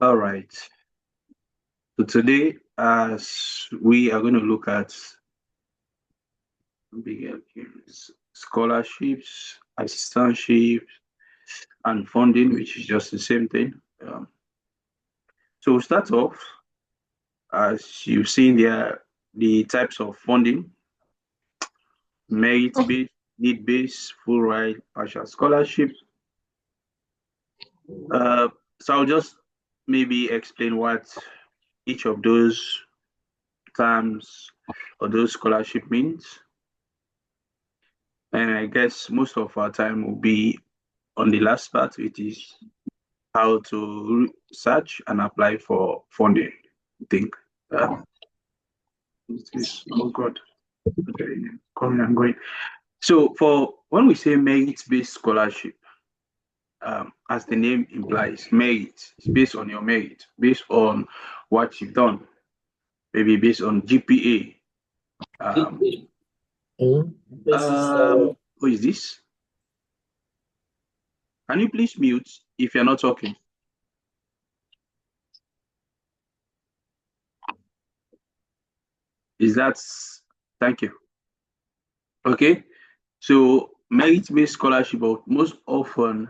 All right. So today, as we are going to look at scholarships, assistantships, and funding, which is just the same thing. So we'll start off, as you've seen there, the types of funding: merit-based, need-based, full ride, partial scholarship. So I'll just maybe explain what each of those terms or those scholarship means. And I guess most of our time will be on the last part, which is how to search and apply for funding. I think. Oh God. Okay, coming and going. So for when we say merit-based scholarship, as the name implies, merit is based on your merit, based on what you've done, maybe based on GPA. Who is this? Can you please mute if you're not talking? Thank you. Okay, so merit-based scholarship, but most often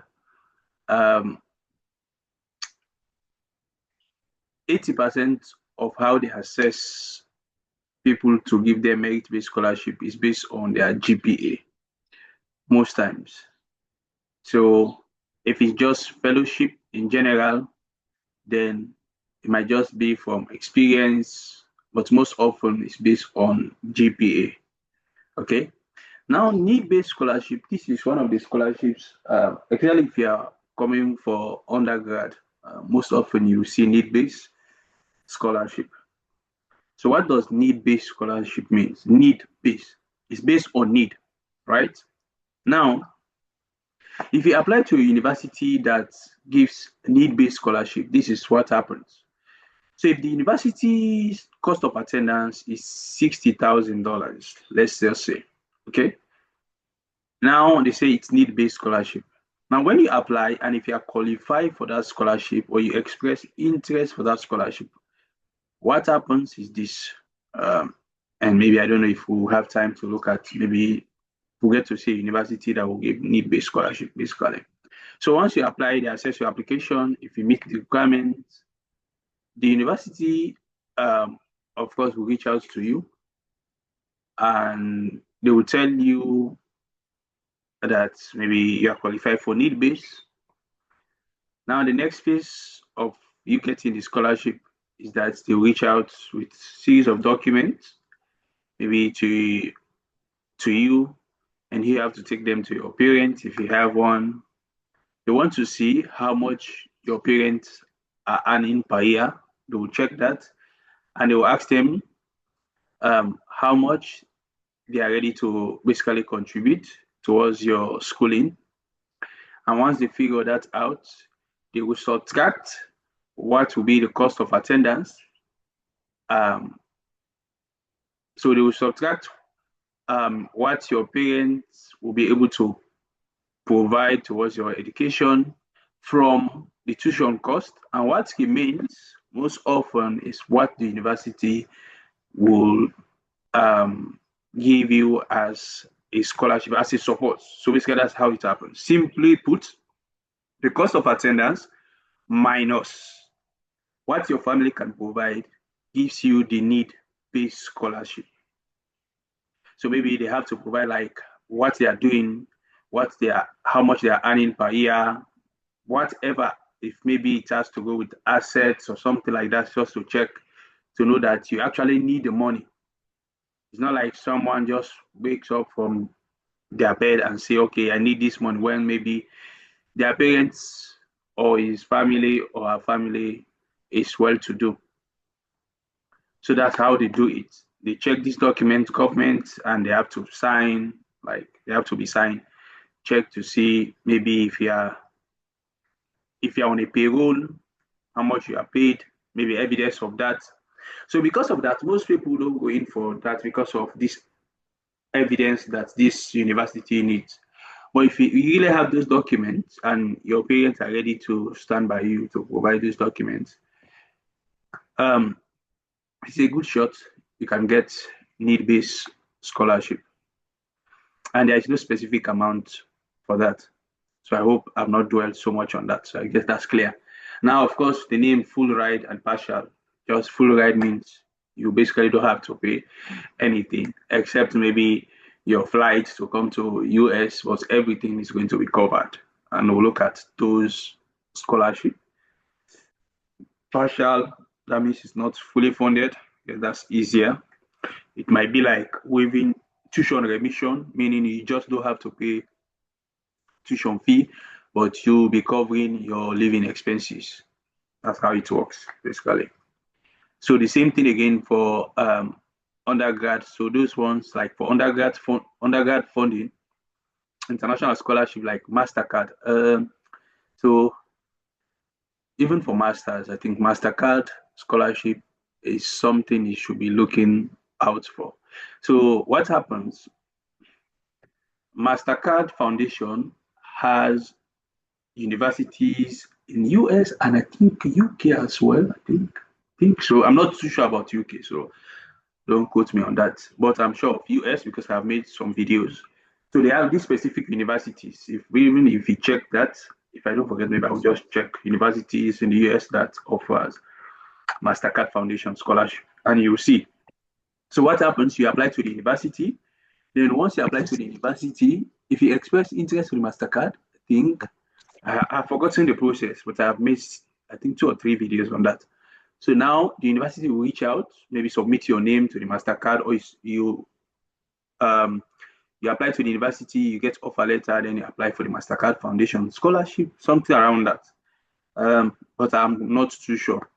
80% of how they assess people to give them merit-based scholarship is based on their GPA, most times. So if it's just fellowship in general, then it might just be from experience, but most often it's based on GPA. Okay. Now, need-based scholarship, this is one of the scholarships, especially if you are coming for undergrad, most often you see need-based scholarship. So what does need-based scholarship mean? Need-based. It's based on need, right? Now, if you apply to a university that gives need-based scholarship, this is what happens. So if the university's cost of attendance is $60,000, let's just say, okay? Now they say it's need-based scholarship. Now, when you apply and if you are qualified for that scholarship or you express interest for that scholarship, what happens is this. And maybe I don't know if we'll have time to look at, maybe we'll get to see a university that will give need-based scholarship, basically. So once you apply, they assess your application. If you meet the requirements, the university, of course, will reach out to you and they will tell you that maybe you are qualified for need-based. Now, the next phase of you getting the scholarship is that they reach out with series of documents, maybe to you, and you have to take them to your parents if you have one. They want to see how much your parents are earning per year. They will check that, and they will ask them how much they are ready to basically contribute towards your schooling. And once they figure that out, they will subtract what will be the cost of attendance. So they will subtract what your parents will be able to provide towards your education from the tuition cost. And what remains most often is what the university will give you as a scholarship, as a support. So basically, that's how it happens. Simply put, the cost of attendance minus what your family can provide gives you the need-based scholarship. So maybe they have to provide like what they are doing, how much they are earning per year, whatever. If maybe it has to go with assets or something like that, just to check to know that you actually need the money. It's not like someone just wakes up from their bed and say, okay, I need this money, when maybe their parents or his family or her family is well to do. So that's how they do it. They check these documents, government, and they have to sign, like they have to be signed, check to see maybe if you're on a payroll, how much you are paid, maybe evidence of that. So because of that, most people don't go in for that because of this evidence that this university needs. But if you really have those documents and your parents are ready to stand by you to provide those documents, um, it's a good shot. You can get need-based scholarship, and there is no specific amount for that. So I hope I've not dwelled so much on that. So I guess that's clear. Now, of course, the name full ride and partial. Just full ride means you basically don't have to pay anything except maybe your flight to come to US, but everything is going to be covered. And we'll look at those scholarship. Partial, that means it's not fully funded. Yeah, that's easier. It might be like waiving tuition remission, meaning you just don't have to pay tuition fee, but you'll be covering your living expenses. That's how it works, basically. So the same thing again for undergrad. So those ones like for undergrad funding, international scholarship like Mastercard. So even for masters, I think Mastercard scholarship is something you should be looking out for. So what happens? Mastercard Foundation has universities in US and I think UK as well. I think so. I'm not too sure about UK, so don't quote me on that. But I'm sure of US because I've made some videos. So they have these specific universities. Even if you check that, if I don't forget, maybe I'll just check universities in the US that offers Mastercard Foundation scholarship, and you'll see. So what happens? You apply to the university. Then once you apply to the university, if you express interest in Mastercard, I think I've forgotten the process, but I've made I think 2 or 3 videos on that. So now the university will reach out, maybe submit your name to the Mastercard, or um, you apply to the university, you get offer letter, then you apply for the Mastercard Foundation scholarship, something around that. But I'm not too sure.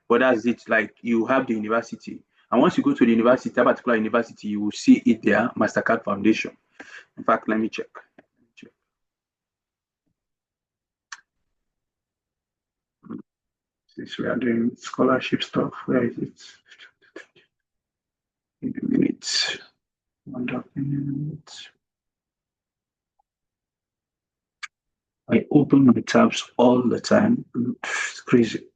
But that's it. Like you have the university, and once you go to the university, that particular university, you will see it there, Mastercard Foundation. In fact, let me check. Since we are doing scholarship stuff, where is it? In a minute. One document. I open my tabs all the time. It's crazy.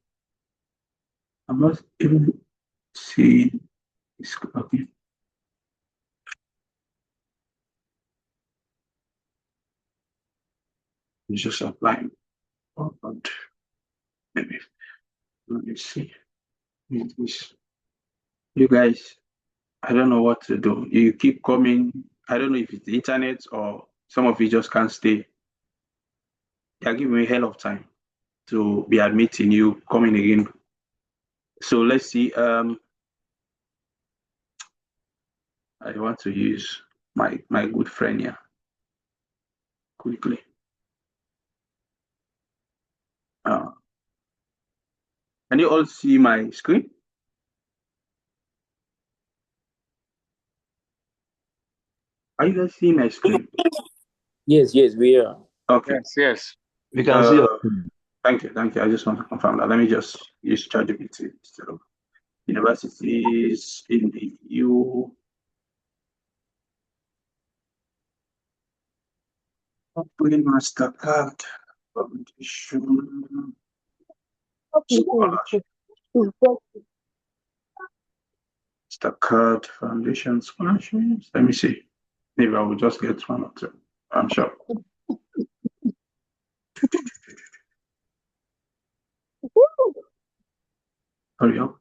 I'm not even seeing this. Okay. It's just applying. Oh, but maybe. Let me see. You guys, I don't know what to do. You keep coming. I don't know if it's the internet or some of you just can't stay. They're giving me a hell of time to be admitting you coming again. So let's see. I want to use my good friend here quickly. Uh, can you all see my screen? Are you guys seeing my screen? Yes, we are. Okay. Yes. We can see. Thank you. I just want to confirm that. Let me just use ChatGPT instead of universities in the EU. Open Mastercard Foundation scholarship. Mastercard Foundation scholarships. Let me see. Maybe I will just get 1 or 2. I'm sure. Hurry up.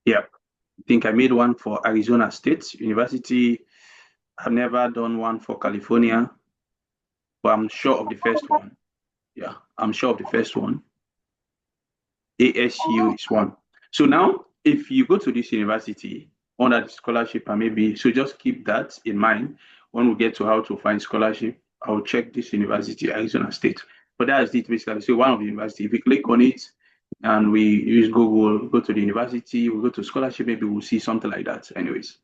Yeah, I think I made one for Arizona State University. I've never done one for California, but I'm sure of the first one. Yeah, I'm sure of the first one. ASU is one. So now, if you go to this university under the scholarship, and maybe so just keep that in mind when we get to how to find scholarship. I'll check this university, Arizona State. But that's it basically. So one of the university, if you click on it and we use Google, go to the university, we go to scholarship, maybe we'll see something like that. Anyways,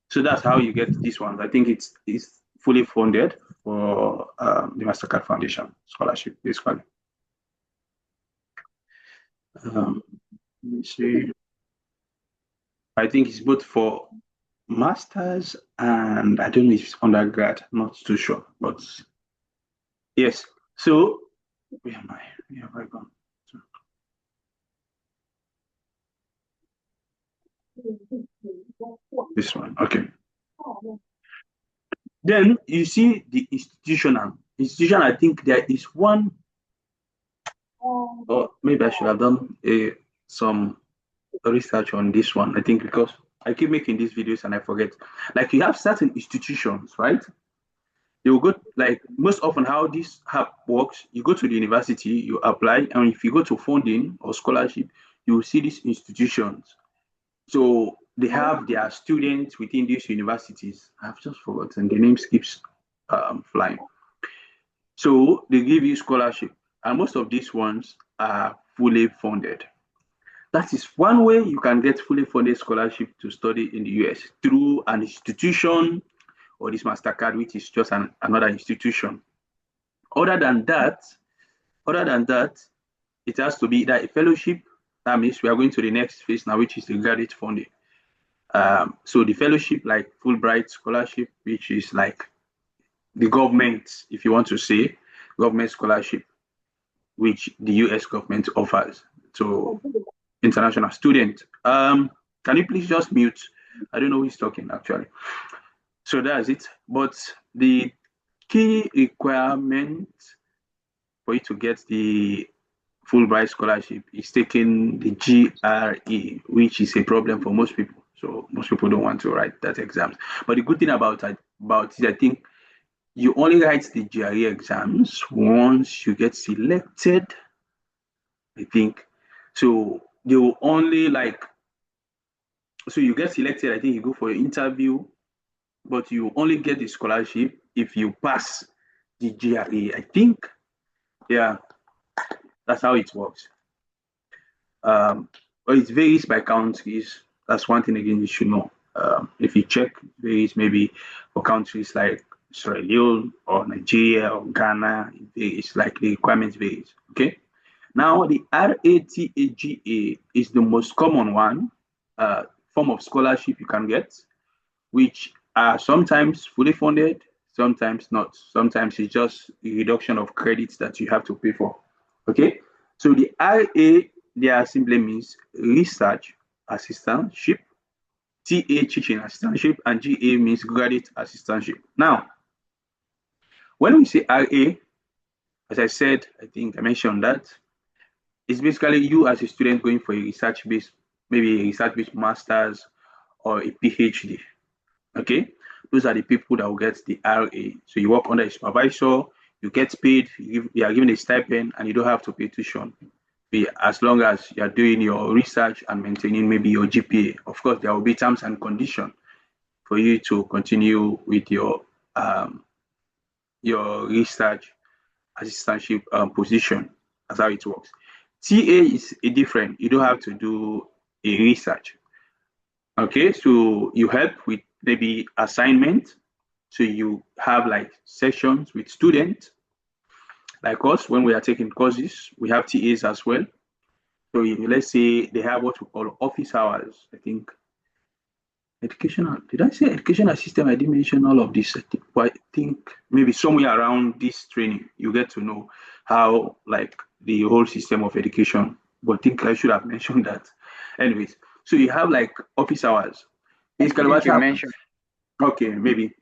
so that's how you get this one. I think it's fully funded for the Mastercard Foundation scholarship, basically. Let me see. I think it's both for masters and I don't know if it's undergrad, not too sure, but yes. So where am I? Where have I gone? This one. Okay. Then you see the institutional. Institution, I think there is one, or maybe I should have done some research on this one. I think because I keep making these videos and I forget. Like you have certain institutions, right? You will go like most often how this app works. You go to the university, you apply, and if you go to funding or scholarship, you will see these institutions. So they have their students within these universities. I've just forgotten the name keeps flying. So they give you scholarship, and most of these ones are fully funded. That is one way you can get fully funded scholarship to study in the US through an institution or this Mastercard, which is just another institution. Other than that, other than that, it has to be either a fellowship. That means we are going to the next phase now, which is the graduate funding. So the fellowship, like Fulbright scholarship, which is like the government, if you want to say, government scholarship, which the US government offers to international students. Can you please just mute? I don't know who's talking actually. So that's it. But the key requirement for you to get the Fulbright scholarship is taking the GRE, which is a problem for most people. So most people don't want to write that exams. But the good thing about it, I think you only write the GRE exams once you get selected. I think so. They will only like so you get selected. I think you go for an interview, but you only get the scholarship if you pass the GRE. I think, yeah, that's how it works. But it varies by countries. That's one thing again you should know. If you check, it varies maybe for countries like Sierra Leone or Nigeria or Ghana, it varies, like the requirements varies. Okay. Now the RATAGA is the most common one form of scholarship you can get, which are sometimes fully funded, sometimes not. Sometimes it's just a reduction of credits that you have to pay for. Okay. So the RA there simply means research assistantship, TA teaching assistantship, and GA means graduate assistantship. Now, when we say RA, as I said, I think I mentioned that it's basically you as a student going for a research based, maybe a research based master's or a PhD. Okay, those are the people that will get the RA. So you work under a supervisor, you get paid, you are given a stipend, and you don't have to pay tuition as long as you are doing your research and maintaining maybe your GPA. Of course, there will be terms and conditions for you to continue with your research assistantship position. That's how it works. TA is a different. You don't have to do a research. Okay, so you help with maybe assignment. So you have like sessions with students. Like us, when we are taking courses, we have TAs as well. So let's say they have what we call office hours. I think educational. Did I say educational system? I didn't mention all of this. I think maybe somewhere around this training, you get to know how like the whole system of education. But I think I should have mentioned that. Anyways, so you have like office hours. Basically, what happens? Okay, maybe.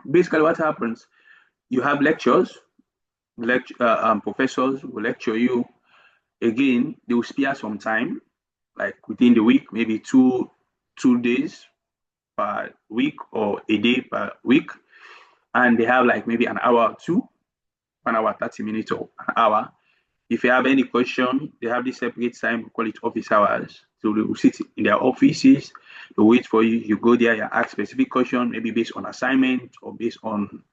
Basically, what happens? You have lectures. Professors will lecture you. Again, they will spare some time, like within the week, maybe two days per week or a day per week, and they have like maybe an hour or two, 1 hour, 30 minutes or an hour. If you have any question, they have this separate time, we call it office hours. So they will sit in their offices, they wait for you, you go there, you ask specific question, maybe based on assignment or based on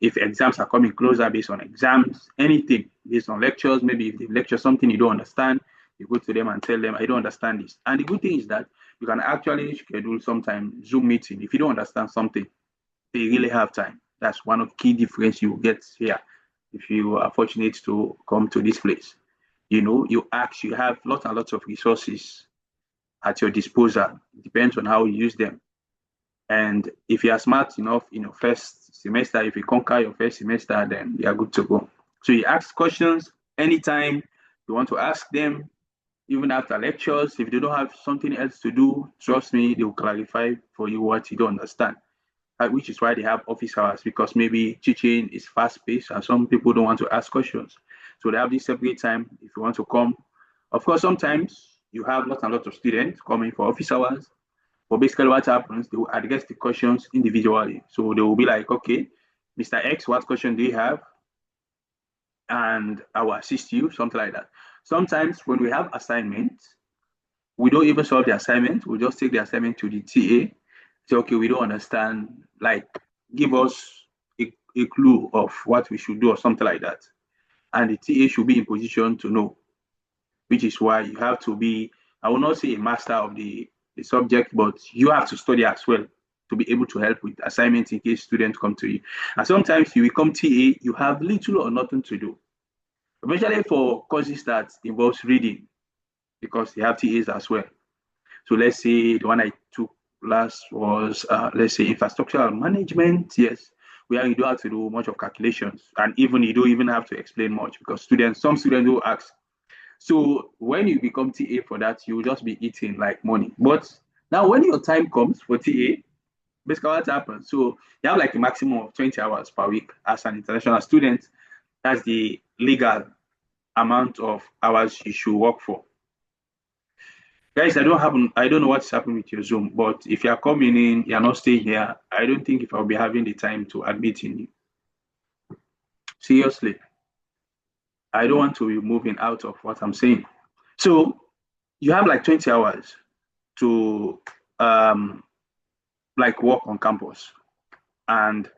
if exams are coming closer, based on exams, anything, based on lectures, maybe if they lecture something you don't understand, you go to them and tell them, I don't understand this. And the good thing is that you can actually schedule sometime Zoom meeting. If you don't understand something, they really have time. That's one of the key difference you will get here if you are fortunate to come to this place. You know, you ask, you have lots and lots of resources at your disposal. It depends on how you use them. And if you are smart enough in your first semester, if you conquer your first semester, then you are good to go. So you ask questions anytime you want to ask them, even after lectures. If they don't have something else to do, trust me, they will clarify for you what you don't understand. Which is why they have office hours, because maybe teaching is fast paced and some people don't want to ask questions. So they have this separate time if you want to come. Of course, sometimes you have lots and lots of students coming for office hours. But basically, what happens, they will address the questions individually. So they will be like, okay, Mr. X, what question do you have? And I will assist you, something like that. Sometimes when we have assignments, we don't even solve the assignment. We just take the assignment to the TA. Say, okay, we don't understand. Like, give us a clue of what we should do or something like that. And the TA should be in position to know, which is why you have to be, I will not say a master of the subject, but you have to study as well to be able to help with assignments in case students come to you. And sometimes you become TA, you have little or nothing to do, especially for courses that involves reading, because they have TAs as well. So let's say the one I took last was, let's say, infrastructural management. Yes, where you don't have to do much of calculations, and even you don't even have to explain much because some students will ask. So when you become TA for that, you will just be eating like money. But now when your time comes for TA, basically what happens? So you have like a maximum of 20 hours per week as an international student. That's the legal amount of hours you should work for. Guys, I don't know what's happening with your Zoom, but if you are coming in, you're not staying here, I don't think if I'll be having the time to admit in you. Seriously. I don't want to be moving out of what I'm saying. So you have like 20 hours to like work on campus. And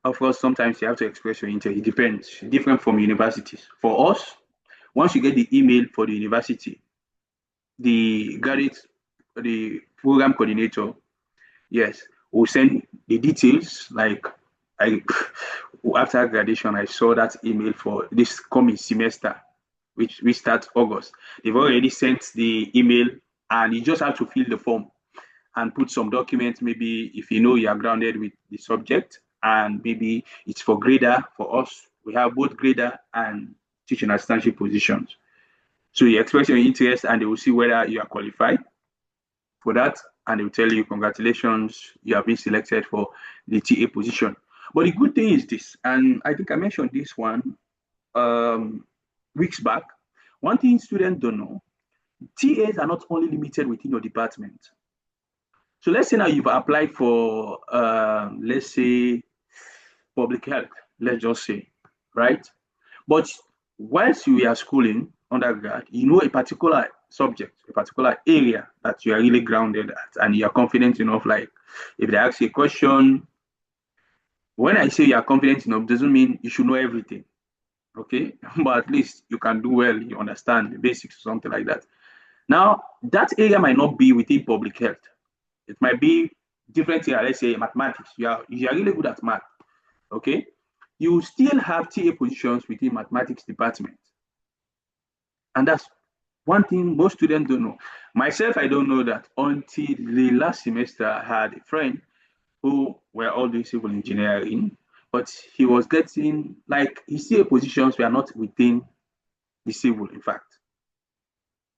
of course, sometimes you have to express your interest. It depends, different from universities. For us, once you get the email for the university, the program coordinator, yes, will send the details. Like I, after graduation, I saw that email for this coming semester, which we start August. They've already sent the email, and you just have to fill the form and put some documents. Maybe if you know you are grounded with the subject, and maybe it's for grader. For us, we have both grader and teaching assistantship positions. So you express your interest, and they will see whether you are qualified for that, and they will tell you, congratulations, you have been selected for the TA position. But the good thing is this, and I think I mentioned this one weeks back. One thing students don't know, TAs are not only limited within your department. So let's say now you've applied for, let's say, public health, let's just say, right? But whilst you are schooling undergrad, you know a particular subject, a particular area that you are really grounded at, and you are confident enough. Like if they ask you a question, when I say you are confident enough, doesn't mean you should know everything, okay? But at least you can do well, you understand the basics or something like that. Now, that area might not be within public health. It might be different area, let's say mathematics. You are really good at math, okay? You still have TA positions within mathematics department. And that's one thing most students don't know. Myself, I don't know that until the last semester. I had a friend who were all doing civil engineering, but he was getting like his TA positions were not within the civil, in fact.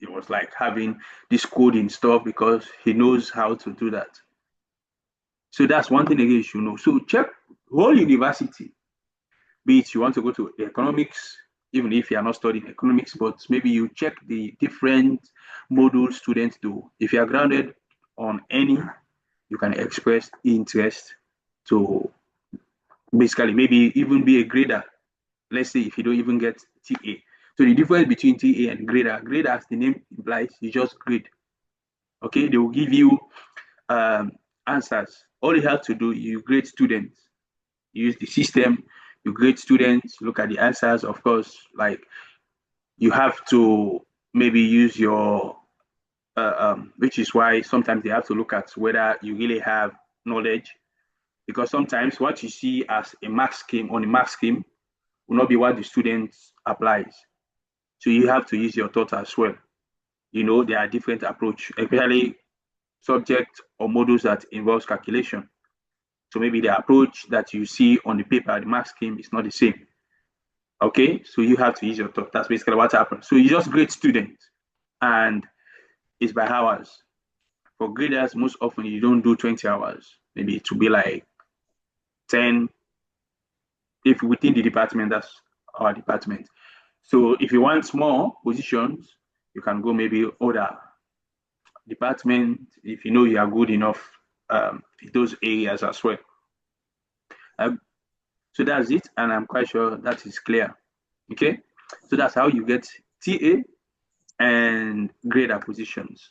It was like having this coding stuff because he knows how to do that. So that's one thing again you should know. So check whole university, be it you want to go to economics, even if you are not studying economics, but maybe you check the different modules students do. If you are grounded on any, you can express interest to basically maybe even be a grader. Let's say if you don't even get TA. So the difference between TA and grader, as the name implies, you just grade. Okay, they will give you answers. All you have to do, you grade students. Use the system, you grade students, look at the answers. Of course, like you have to maybe use your, which is why sometimes they have to look at whether you really have knowledge, because sometimes what you see as a mark scheme on a mark scheme will not be what the student applies. So you have to use your thought as well. there are different approach, especially subject or modules that involves calculation. So maybe the approach that you see on the paper, the mark scheme is not the same. Okay, so you have to use your thought. That's basically what happens. So you just grade students, and it's by hours. For graders, most often you don't do 20 hours. Maybe it will be like 10. If within the department, that's our department. So if you want more positions, you can go maybe other department if you know you are good enough in those areas as well. So that's it, and I'm quite sure that is clear. Okay, so that's how you get TA and grader positions.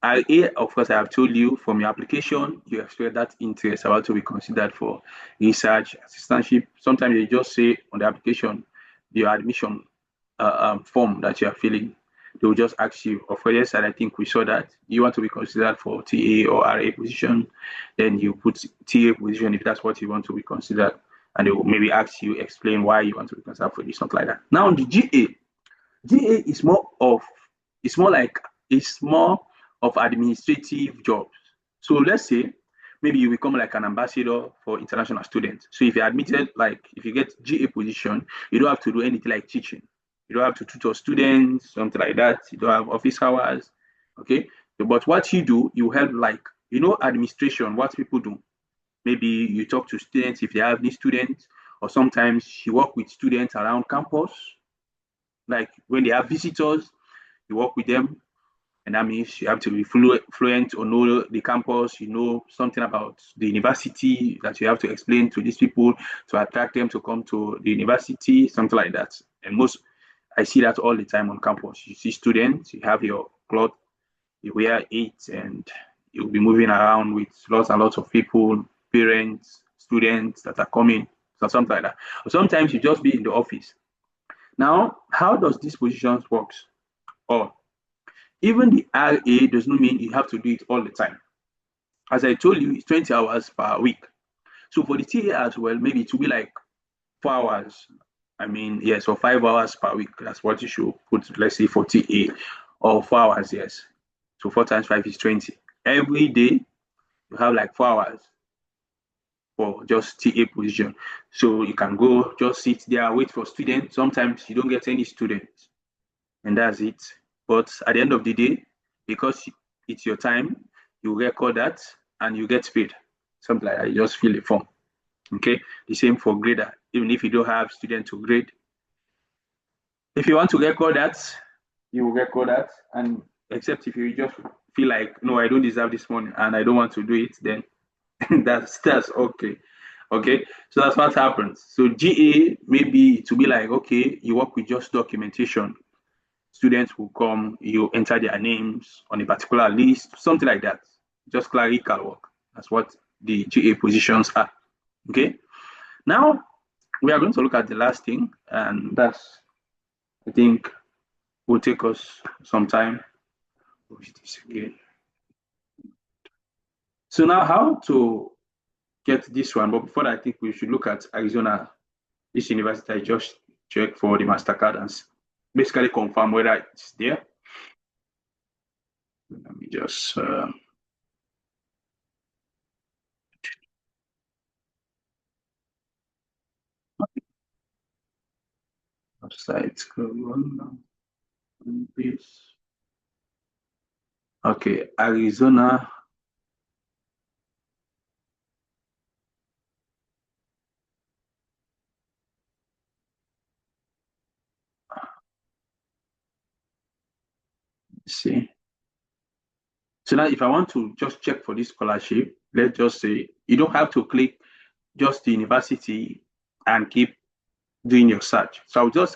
RA, of course, I have told you from your application, you expect that interest about to be considered for research, assistantship. Sometimes you just say on the application, your admission form that you are filling, they will just ask you, of course, yes, and I think we saw that you want to be considered for TA or RA position, then you put TA position if that's what you want to be considered, and they will maybe ask you, explain why you want to be considered for this, something like that. Now, the GA is more of administrative jobs. So let's say maybe you become like an ambassador for international students. So if you're admitted, like if you get GA position, you don't have to do anything like teaching. You don't have to tutor students, something like that. You don't have office hours. Okay. But what you do, you help like, administration, what people do. Maybe you talk to students if they have any students, or sometimes you work with students around campus. Like when they have visitors, you work with them, and that means you have to be fluent or know the campus, something about the university that you have to explain to these people to attract them to come to the university, something like that. And I see that all the time on campus. You see students, you have your cloth, you wear it, and you'll be moving around with lots and lots of people, parents, students that are coming, so something like that. Or sometimes you just be in the office. Now, how does these positions work? Or even the RA does not mean you have to do it all the time. As I told you, it's 20 hours per week. So for the TA as well, maybe it will be like 4 hours. I mean, yes, or 5 hours per week. That's what you should put, let's say, for TA, or 4 hours, yes. So 4 times 5 is 20. Every day, you have like 4 hours for just TA position. So you can go, just sit there, wait for students. Sometimes you don't get any students, and that's it. But at the end of the day, because it's your time, you record that and you get paid. Something like that, you just fill a form. Okay, the same for grader. Even if you don't have students to grade, if you want to record that, you will record that. And except if you just feel like, no, I don't deserve this money and I don't want to do it, then that's okay. Okay, so that's what happens. So GA, maybe to be like, okay, you work with just documentation. Students will come, you enter their names on a particular list, something like that. Just clerical work. That's what the GA positions are. Okay. Now we are going to look at the last thing, and that's, I think, will take us some time. This again. So now, how to get this one? But before that, I think we should look at Arizona. This university, I just checked for the Mastercard and basically confirm whether it's there. Let me just site okay, Arizona. Let's see. So now if I want to just check for this scholarship, let's just say you don't have to click just the university and keep doing your search. So I'll just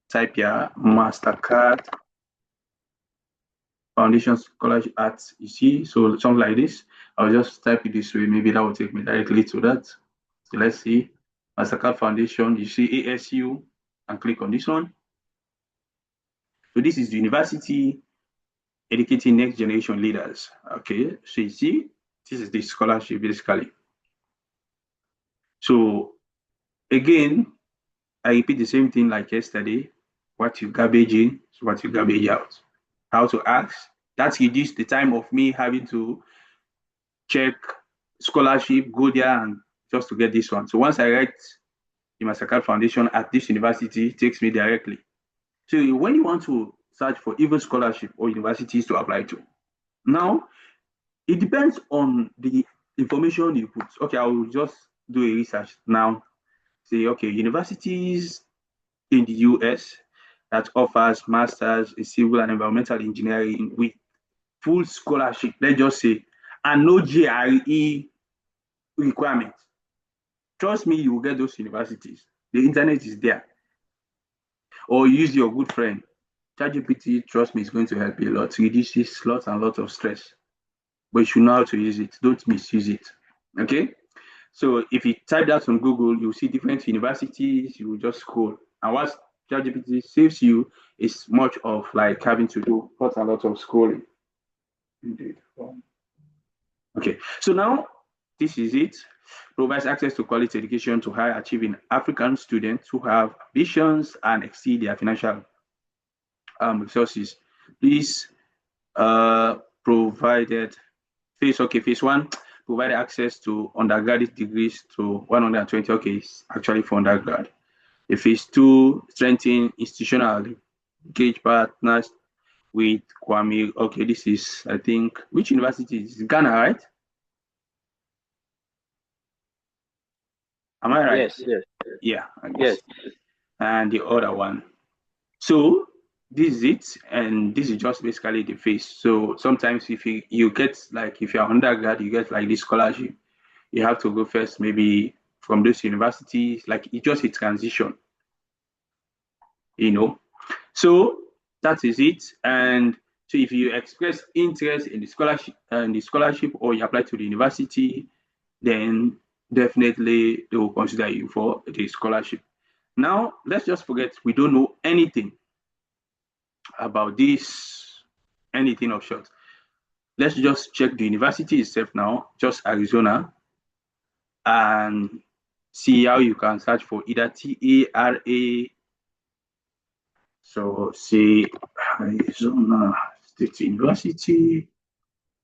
type here Mastercard Foundation Scholarship at, you see, so something like this. I'll just type it this way. Maybe that will take me directly to that. So let's see Mastercard Foundation. You see ASU, and click on this one. So this is the university educating next generation leaders. Okay, so you see, this is the scholarship basically. So again, I repeat the same thing like yesterday. What you garbage in is what you garbage out. How to ask? That's reduced the time of me having to check scholarship, go there and just to get this one. So once I write the Mastercard Foundation at this university, it takes me directly. So when you want to search for even scholarship or universities to apply to, now it depends on the information you put. Okay, I will just do a research now. Say, okay, universities in the US that offers masters in civil and environmental engineering with full scholarship, let's just say, and no GRE requirement. Trust me, you will get those universities. The internet is there. Or use your good friend. ChatGPT, trust me, is going to help you a lot. Reduces lots and lots of stress. But you should know how to use it. Don't misuse it. Okay? So if you type that on Google, you'll see different universities. You will just scroll. And what ChatGPT saves you is much of like having to do lots and lots of scrolling. Indeed. Okay. So now this is it. Provides access to quality education to high achieving African students who have ambitions and exceed their financial resources. Please provided phase one provided access to undergraduate degrees to 120. Okay, it's actually for undergrad. The phase two strengthen institutional engage partners with Kwame. Okay, this is I think which university is Ghana, right? Am I right? Yes, yes. Yeah, I guess. Yes. And the other one. So this is it, and this is just basically the phase. So sometimes if you get like if you're undergrad, you get like this scholarship, you have to go first maybe from those universities, like it's just a transition, you know. So that is it. And so if you express interest in the scholarship or you apply to the university, then definitely they will consider you for the scholarship. Now, let's just forget we don't know anything about this, anything of short. Let's just check the university itself now, just Arizona, and see how you can search for either TARA. So say Arizona State University.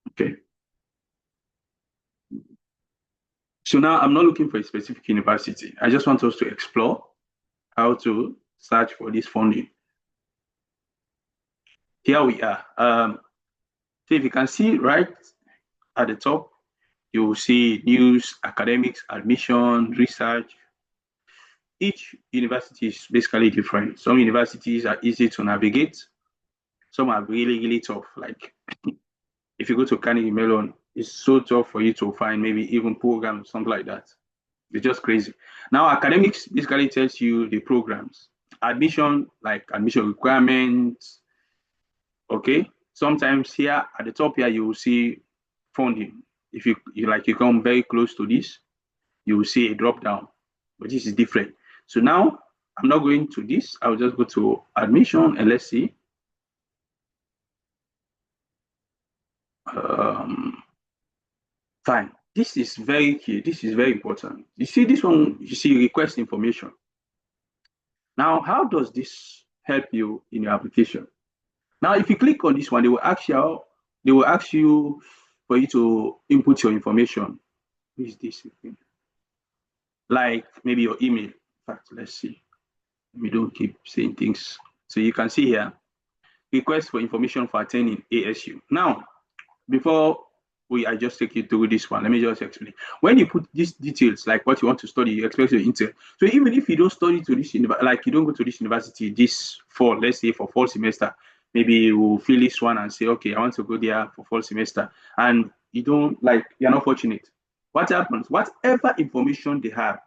Okay. So now I'm not looking for a specific university. I just want us to explore how to search for this funding. Here we are. So if you can see right at the top, you will see news, academics, admission, research. Each university is basically different. Some universities are easy to navigate. Some are really, really tough. Like if you go to Carnegie Mellon, it's so tough for you to find maybe even programs, something like that. It's just crazy. Now, academics basically tells you the programs. Admission, like admission requirements. Okay. Sometimes here at the top here, you will see funding. If you come very close to this, you will see a drop down. But this is different. So now I'm not going to this. I'll just go to admission and let's see. Fine. This is very key. This is very important. You see this one, you see request information. Now, how does this help you in your application? Now, if you click on this one, they will ask you for you to input your information. What is this? Like maybe your email. In fact, let's see. We don't keep saying things. So you can see here, request for information for attending ASU. Now, before I just take you through this one, let me just explain. When you put these details, like what you want to study, you expect your intel. So even if you don't study to this university, like you don't go to this university this fall, let's say for fall semester, maybe you will fill this one and say, okay, I want to go there for fall semester, and you don't like you're not fortunate. What happens? Whatever information they have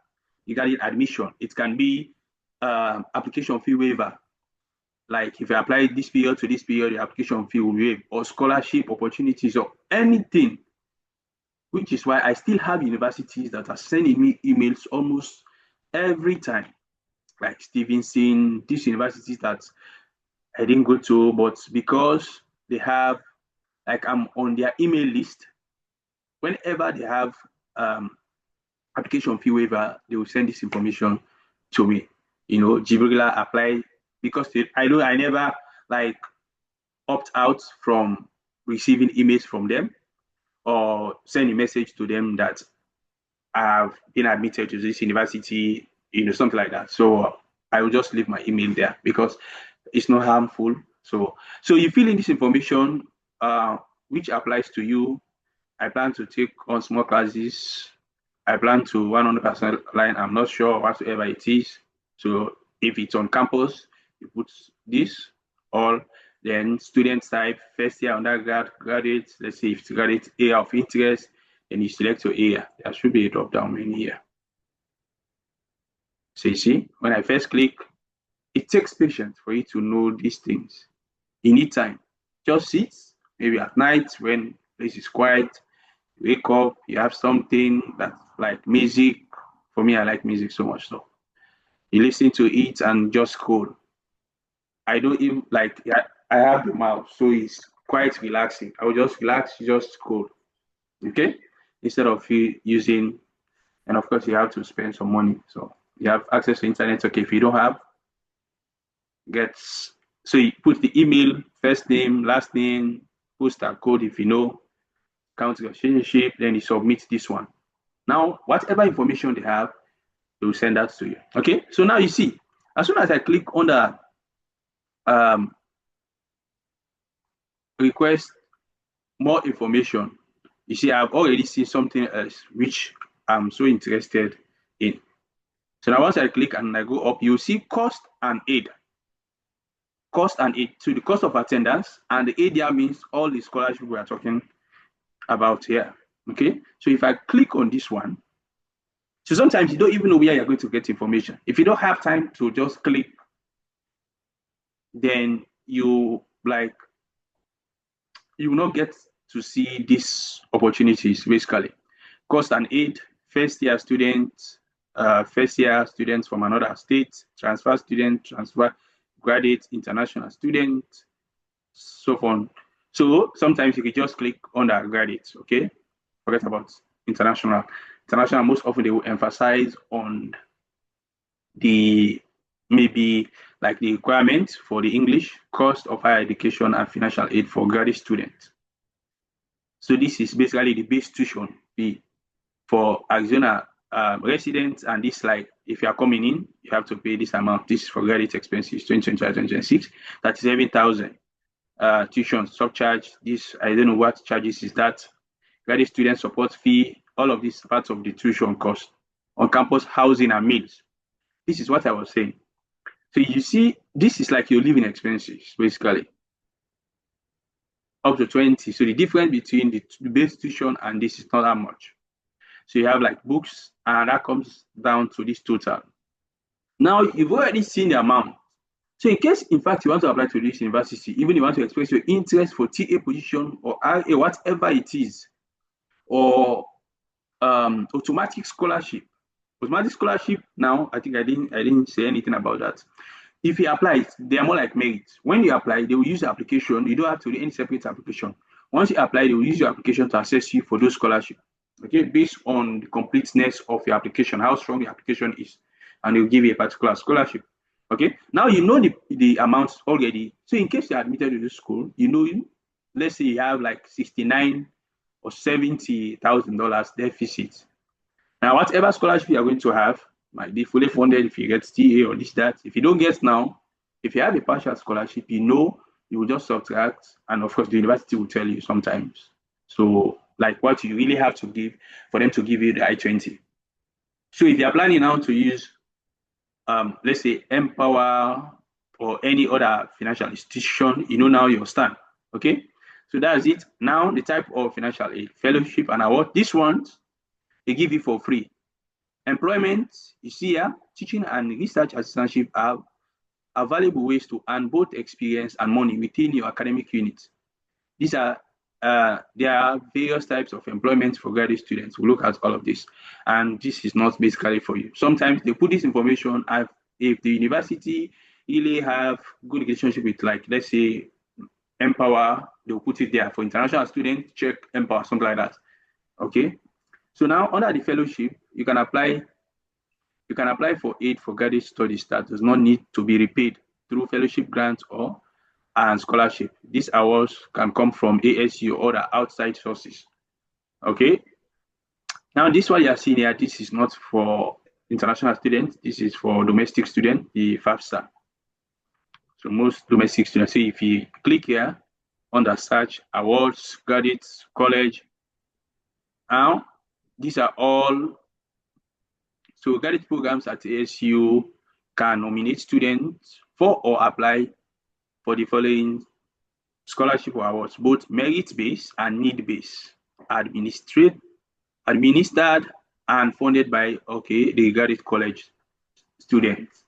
regarding admission, it can be application fee waiver. Like if you apply this period to this period, the application fee will waive, or scholarship opportunities, or anything. Which is why I still have universities that are sending me emails almost every time, like Stevenson, these universities that I didn't go to, but because they have, like I'm on their email list, whenever they have application fee waiver, they will send this information to me. You know, Gibrila apply because I know I never like opt out from receiving emails from them or send a message to them that I've been admitted to this university, something like that. So I will just leave my email there because it's not harmful. So you fill in this information, which applies to you. I plan to take on small classes. I plan to 100% line. I'm not sure whatsoever it is. So if it's on campus, you put this all. Then student type, first year undergrad, graduate. Let's say if it's graduate area of interest, then you select your area. There should be a drop down menu here. So you see, when I first click, it takes patience for you to know these things. You need time. Just sit, maybe at night when place is quiet, you wake up, you have something that's like music. For me, I like music so much. So you listen to it and just scroll. I don't even like, I have the mouse, so it's quite relaxing. I will just relax, just scroll. Okay? Instead of you using, and of course, you have to spend some money. So you have access to internet. Okay, if you don't have, gets so you put the email, first name, last name, postal code if you know, count relationship, then you submit this one. Now, whatever information they have, they will send that to you. Okay, so now you see, as soon as I click on the request more information, you see, I've already seen something else which I'm so interested in. So now once I click and I go up, you see cost and aid. Cost and aid. So the cost of attendance and the aid there means all the scholarship we are talking about here. Okay, so if I click on this one, so sometimes you don't even know where you're going to get information. If you don't have time to just click, then you will not get to see these opportunities basically. Cost and aid, first year students from another state, transfer student, transfer graduate, international student, so on. So sometimes you can just click on the graduate, okay? Forget about international. International, most often they will emphasize on the maybe like the requirement for the English, cost of higher education, and financial aid for graduate students. So this is basically the base tuition fee for Arizona residents, and this like if you are coming in, you have to pay this amount. This is for graduate expenses 2025, 2026, 37,000. Tuition subcharge. This I don't know what charges is that. Graduate student support fee. All of these parts of the tuition cost. On campus housing and meals. This is what I was saying. So you see, this is like your living expenses basically. Up to 20. So the difference between the base tuition and this is not that much. So you have like books, and that comes down to this total. Now you've already seen the amount. So in case, in fact, you want to apply to this university, even you want to express your interest for TA position or RA, whatever it is, or automatic scholarship. Automatic scholarship, now, I think I didn't say anything about that. If you apply, they are more like merit. When you apply, they will use the application. You don't have to do any separate application. Once you apply, they will use your application to assess you for those scholarships. Okay, based on the completeness of your application, how strong your application is, and they'll give you a particular scholarship. Okay, now you know the amounts already. So in case you're admitted to this school, you know, let's say you have like 69 or $70,000 deficit. Now, whatever scholarship you are going to have might be fully funded if you get TA or this, that. If you don't get now, if you have a partial scholarship, you know, you will just subtract, and of course, the university will tell you sometimes. So, like what you really have to give for them to give you the I-20. So if you are planning now to use let's say Mpower or any other financial institution, you know now your stand. Okay, so that's it. Now the type of financial aid, fellowship and award. This one they give you for free. Employment, you see here, teaching and research assistantship are valuable ways to earn both experience and money within your academic unit. These are there are various types of employment for graduate students. We'll look at all of this, and this is not basically for you. Sometimes they put this information as if the university really have good relationship with, like, let's say Mpower, they'll put it there for international students. Check Mpower, something like that. Okay. So now under the fellowship, you can apply for aid for graduate studies that does not need to be repaid. through fellowship grants and scholarship. These awards can come from ASU or the outside sources. Okay. Now, this one you are seeing here, this is not for international students. This is for domestic students, the FAFSA. So most domestic students, so if you click here under search, awards, graduates, college, now these are all, so graduate programs at ASU can nominate students for or apply for the following scholarship or awards, both merit-based and need-based, administered and funded by, okay, the graduate college students.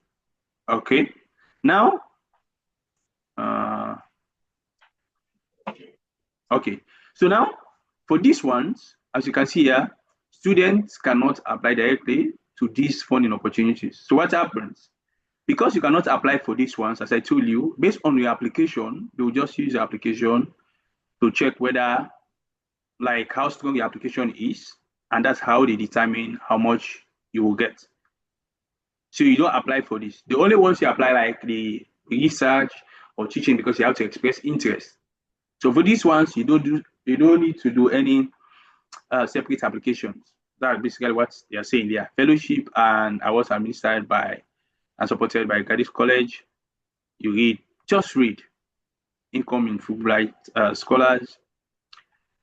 Okay, now, okay, so now for these ones, as you can see here, students cannot apply directly to these funding opportunities. So what happens? Because you cannot apply for these ones, as I told you, based on your application, they will just use the application to check whether, like, how strong your application is, and that's how they determine how much you will get. So you don't apply for this. The only ones you apply, like the research or teaching, because you have to express interest. So for these ones, you don't need to do any separate applications. That's basically what they are saying there. Fellowship and awards administered by and supported by Graduate College. You just read incoming Fulbright scholars.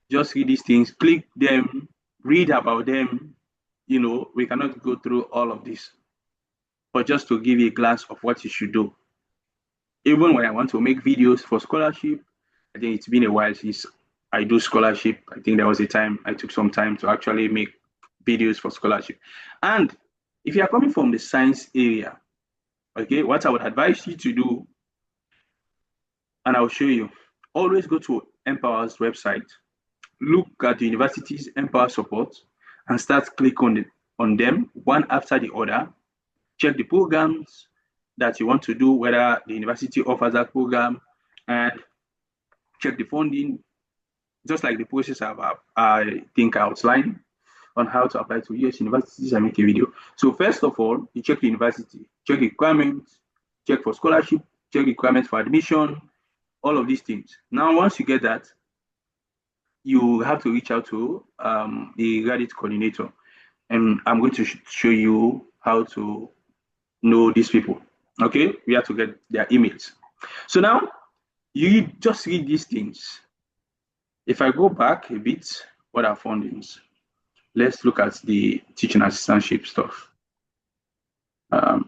Just read these things, click them, read about them. You know, we cannot go through all of this, but just to give you a glance of what you should do. Even when I want to make videos for scholarship, I think it's been a while since I do scholarship. I think there was a time I took some time to actually make videos for scholarship. And if you are coming from the science area, okay, what I would advise you to do, and I'll show you, always go to Mpower's website, look at the university's Mpower support, and start clicking on them one after the other. Check the programs that you want to do, whether the university offers that program, and check the funding, just like the process I think I outlined on how to apply to US universities. I make a video. So first of all, you check the university, check the requirements, check for scholarship, check requirements for admission, all of these things. Now, once you get that, you have to reach out to the graduate coordinator, and I'm going to show you how to know these people. Okay, we have to get their emails. So now you just read these things. If I go back a bit, what are fundings? Let's look at the teaching assistantship stuff.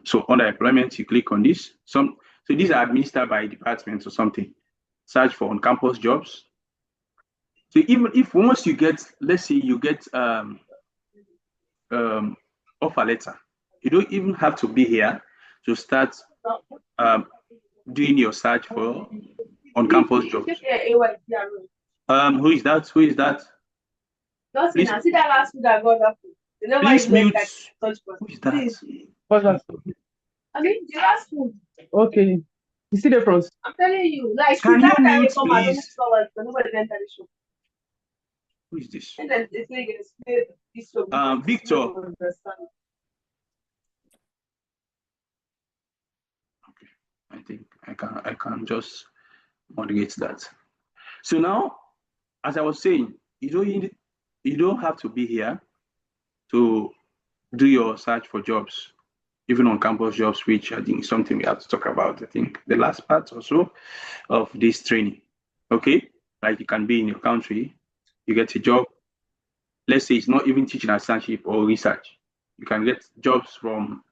So under employment, you click on this. So these are administered by departments or something. Search for on-campus jobs. So even if once you get, let's say you get offer letter, you don't even have to be here to start doing your search for on-campus jobs. Who is that? Who is that? Please, please mute. Who is that? What's that? I mean, the last food. Okay. You see the front? I'm telling you, like, Can you mute, come please? nobody enter the show. Who is this? And then it's like this show. Victor. Okay, I think I can just moderate that. So now, as I was saying, you don't have to be here to do your search for jobs, even on campus jobs, which I think is something we have to talk about. I think the last part or so of this training. Okay, like you can be in your country, you get a job. Let's say it's not even teaching assistantship or research. You can get jobs from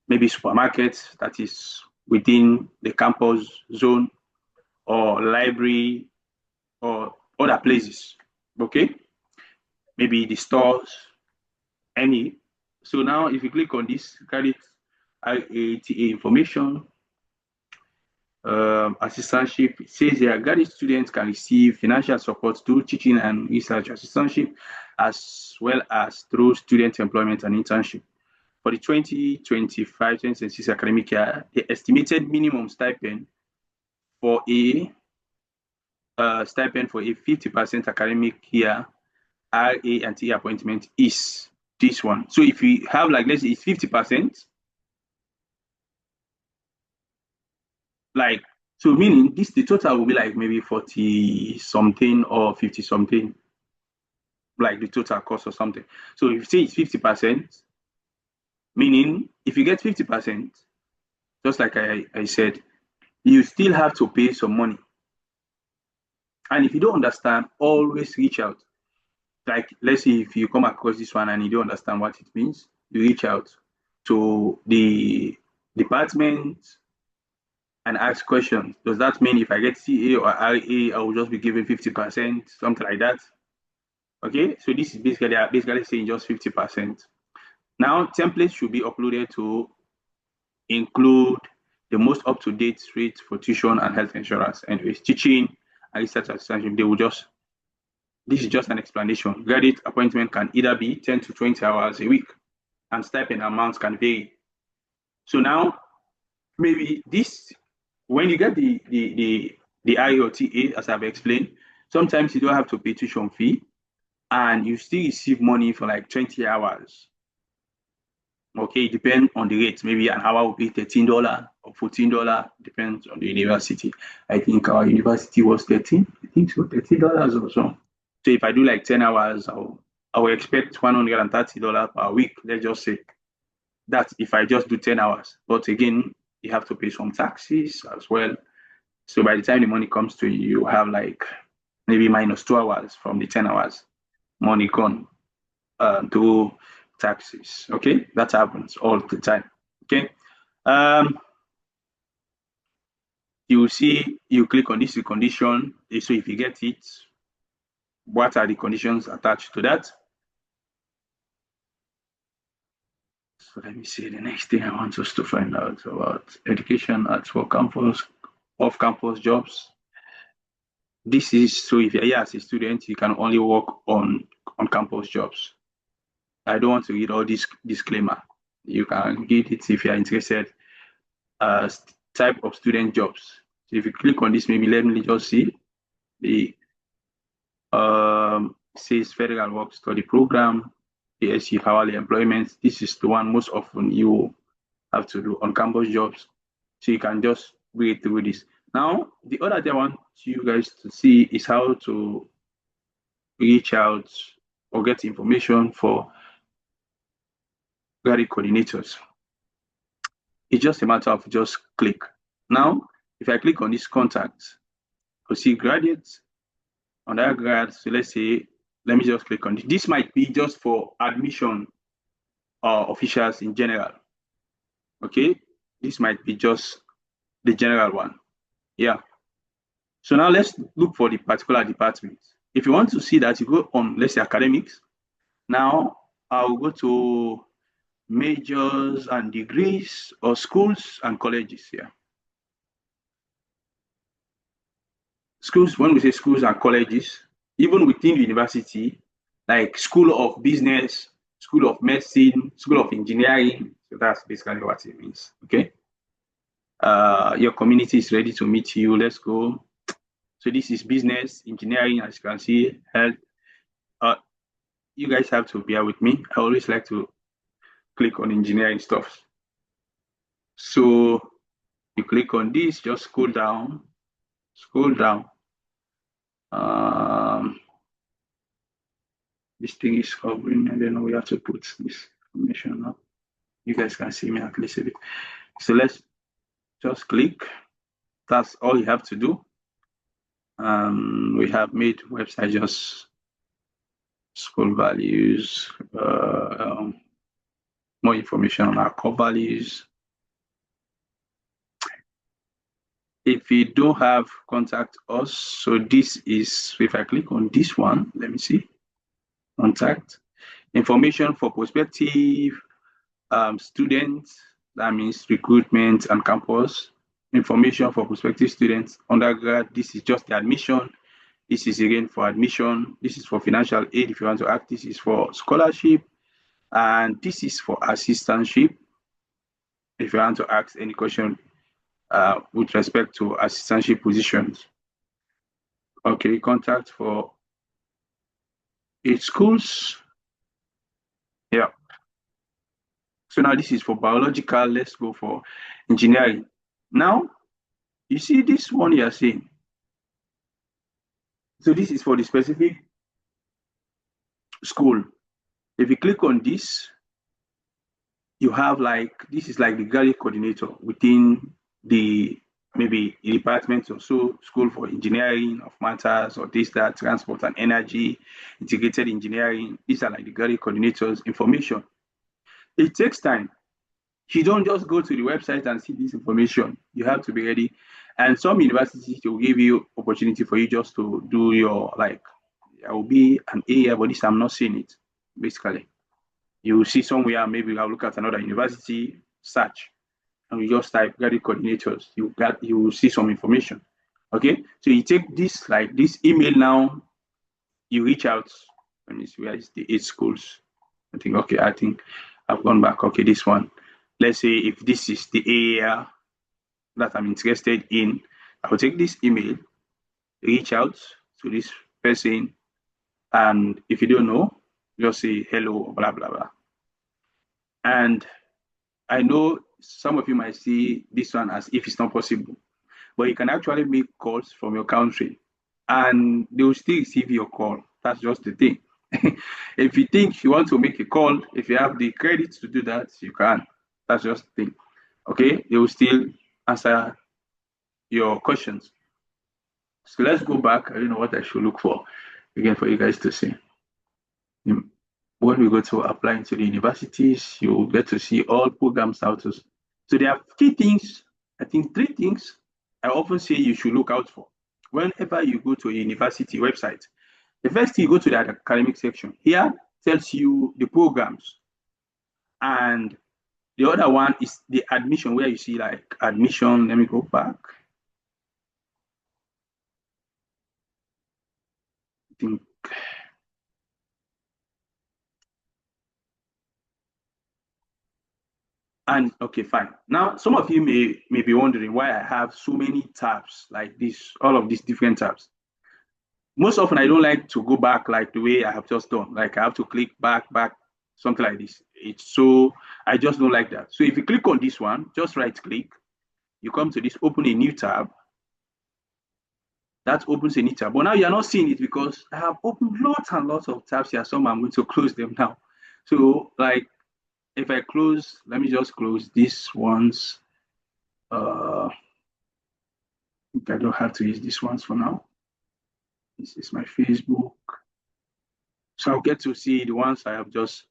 maybe supermarkets that is within the campus zone, or library, or other places. Okay, maybe the stores, any. So now if you click on this, credit IATA information, assistantship, it says here graduate students can receive financial support through teaching and research assistantship, as well as through student employment and internship. For the 2025-2026 academic year, the estimated minimum stipend for a 50% academic year RA and T appointment is this one. So if you have, like, let's say it's 50%, Like, so meaning this, the total will be like maybe 40 something or 50 something, like the total cost or something. So if you say it's 50%, meaning if you get 50%, just like I said, you still have to pay some money. And if you don't understand, always reach out. Like, let's say if you come across this one and you don't understand what it means, you reach out to the department and ask questions. Does that mean if I get CA or RA, I will just be given 50%, something like that? Okay, so this is basically saying just 50%. Now, templates should be uploaded to include the most up-to-date rates for tuition and health insurance. Anyways, teaching and research assistantship, they will just, this is just an explanation. Graduate appointment can either be 10 to 20 hours a week, and stipend amounts can vary. So now, maybe this, when you get the I or TA, as I've explained, sometimes you don't have to pay tuition fee, and you still receive money for like 20 hours. Okay, it depends on the rate. Maybe an hour will be $13 or $14, depends on the university. I think our university was 13. I think so, $13 or so. So if I do like 10 hours, I will expect $130 per week. Let's just say that's if I just do 10 hours. But again, you have to pay some taxes as well. So by the time the money comes to you, you have like maybe minus 2 hours from the 10 hours money gone to taxes. Okay, that happens all the time. Okay, you see, you click on this condition. So if you get it, what are the conditions attached to that? So let me see, the next thing I want us to find out about education at for campus, off-campus jobs. This is, so if you're here as a student, you can only work on campus jobs. I don't want to read all this disclaimer. You can read it if you're interested. Type of student jobs. So if you click on this, maybe let me just see the says federal work study program, ASC hourly employment. This is the one most often you have to do on campus jobs. So you can just read through this. Now, the other thing I want you guys to see is how to reach out or get information for graduate coordinators. It's just a matter of just click. Now, if I click on this contact, you'll see graduates, undergrad. So let's say, let me just click on this. This might be just for admission officials in general. Okay, this might be just the general one. Yeah. So now let's look for the particular department. If you want to see that, you go on, let's say, academics. Now I'll go to majors and degrees or schools and colleges here. Schools, when we say schools and colleges, even within the university, like School of Business, School of Medicine, School of Engineering. So that's basically what it means. Okay. Your community is ready to meet you. Let's go. So this is business, engineering, as you can see, health. You guys have to bear with me. I always like to click on engineering stuff. So you click on this, just scroll down, scroll down. This thing is covering, and then we have to put this information up. You guys can see me at least a bit. So let's just click. That's all you have to do. We have made website just school values, more information on our core values. If you don't have, contact us. So this is, if I click on this one, let me see, contact information for prospective students, that means recruitment and campus. Information for prospective students, undergrad, this is just the admission. This is again for admission. This is for financial aid if you want to act. This is for scholarship. And this is for assistantship. If you want to ask any question with respect to assistantship positions. Okay, contact for 8 schools. Yeah. So now this is for biological. Let's go for engineering. Now, You see this one you are seeing. So this is for the specific school. If you click on this, you have like, this is like the graduate coordinator within the maybe department or so, school for engineering of matters or this, that, transport and energy, integrated engineering. These are like the graduate coordinators information. It takes time. You don't just go to the website and see this information. You have to be ready. And some universities will give you opportunity for you just to do your, like, I will be an area, but this I'm not seeing it, basically. You will see somewhere, maybe I'll look at another university, search, and you just type graduate coordinators. You will see some information. Okay, so you take this, like this email now, you reach out. Let me see, where is the 8 schools? I think I've gone back. Okay, this one. Let's say if this is the area that I'm interested in, I will take this email, reach out to this person, and if you don't know, just say hello, blah blah blah. And I know some of you might see this one as if it's not possible, but you can actually make calls from your country and they will still receive your call. That's just the thing. If you think you want to make a call, if you have the credit to do that, you can. That's just the thing. Okay, they will still answer your questions. So let's go back. I don't know what I should look for again for you guys to see. When we go to applying to the universities, you get to see all program status. So there are key things, I think 3 things I often say you should look out for whenever you go to a university website. The first thing, you go to the academic section. Here tells you the programs, and the other one is the admission, where you see like admission. Let me go back. I think and okay, fine. Now, some of you may be wondering why I have so many tabs like this, all of these different tabs. Most often, I don't like to go back like the way I have just done. Like I have to click back, something like this. I just don't like that. So if you click on this one, just right click, you come to this, open a new tab. That opens a new tab. But now you're not seeing it because I have opened lots and lots of tabs here. Some I'm going to close them now. So like if I close, let me just close these ones. I don't have to use these ones for now. This is my Facebook. So I'll get to see the ones I have just,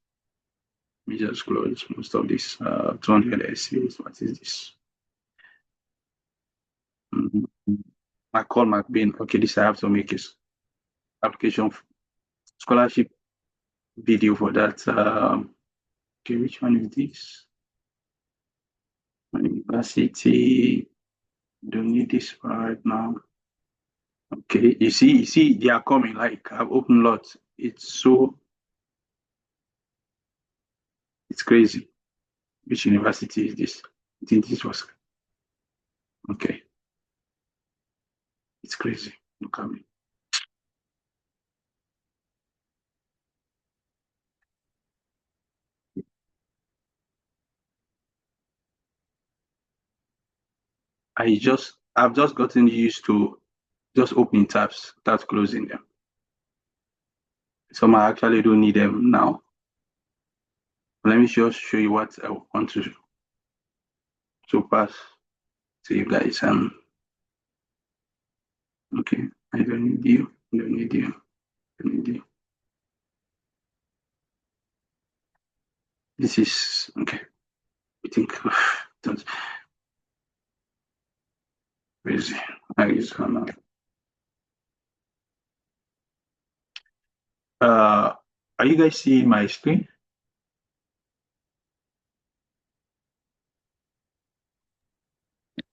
let me just close most of this. 200 essays. What is this? I call McBain. Okay, this I have to make is application scholarship video for that. Okay, which one is this? My university. Don't need this right now. Okay, you see, they are coming. Like I've opened lots. It's crazy. Which university is this? I think this was okay. It's crazy. Look at me. I've just gotten used to just opening tabs without closing them. Some I actually don't need them now. Let me just show you what I want to pass to you guys. Okay, I don't need you. Don't need you. Don't need you. This is okay. I think don't. Where is it? Arizona. Are you guys seeing my screen?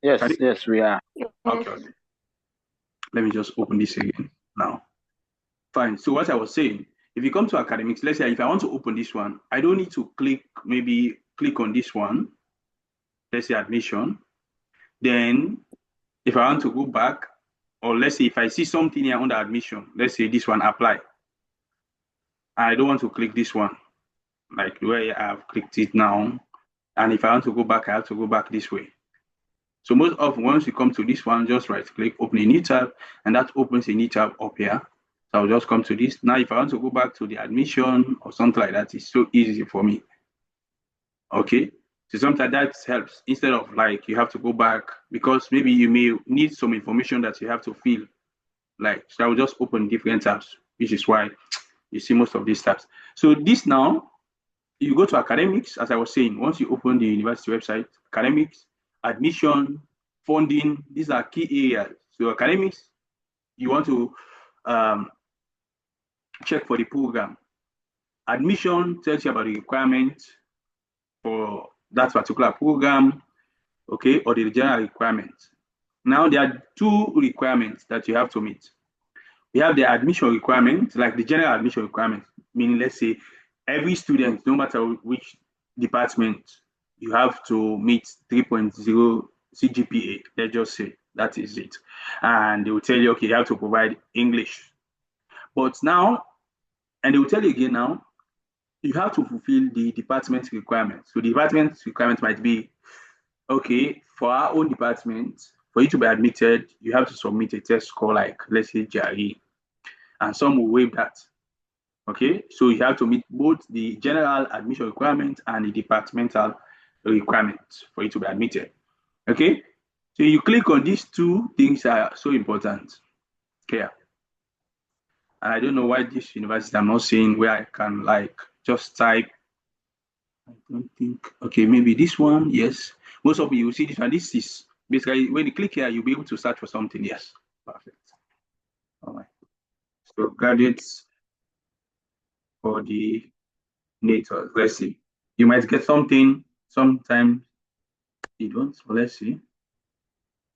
Yes, yes, we are. Okay. Let me just open this again now. Fine. So what I was saying, if you come to academics, let's say if I want to open this one, I don't need to click on this one. Let's say admission. Then if I want to go back, or let's say if I see something here under admission, let's say this one apply. I don't want to click this one, like the way I've clicked it now. And if I want to go back, I have to go back this way. So most often, once you come to this one, just right click, open a new tab, and that opens a new tab up here. So I'll just come to this. Now, if I want to go back to the admission or something like that, it's so easy for me. Okay. So sometimes that helps instead of like you have to go back because maybe you may need some information that you have to fill. Like, so I will just open different tabs, which is why you see most of these tabs. So this now, you go to academics, as I was saying, once you open the university website, academics, admission, funding, these are key areas. So academics, you want to check for the program. Admission tells you about the requirements for that particular program, okay, or the general requirements. Now there are two requirements that you have to meet. We have the admission requirement, like the general admission requirement, meaning let's say every student, no matter which department, you have to meet 3.0 CGPA. Let's just say that is it. And they will tell you, okay, you have to provide English. But now, and they will tell you again now, you have to fulfill the department requirements. So the department requirement might be, okay, for our own department, for you to be admitted, you have to submit a test score like, let's say, GRE. And some will waive that. Okay, so you have to meet both the general admission requirement and the departmental requirements for you to be admitted. Okay, so you click on these two things are so important. Okay, and I don't know why this university I'm not seeing where I can like just type. I don't think. Okay, maybe this one. Yes, most of you will see this one. This is basically when you click here, you'll be able to search for something. Yes, perfect. All right. So graduates coordinators. Let's see. You might get something. Sometimes you don't. So let's see.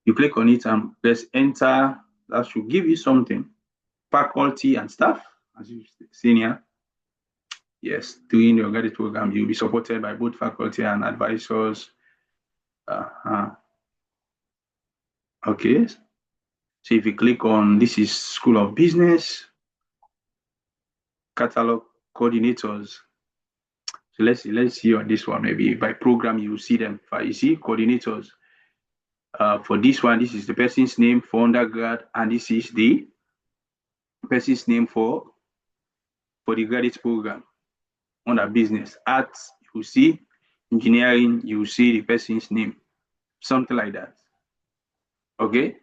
You click on it and press enter. That should give you something. Faculty and staff, as you see here. Yes, during your graduate program, you'll be supported by both faculty and advisors. Okay. So if you click on this is School of Business, catalog coordinators. So let's see on this one, maybe by program you will see them. You see coordinators. For this one, this is the person's name for undergrad, and this is the person's name for the graduate program. Under business, arts, you see, engineering, you see the person's name, something like that. Okay,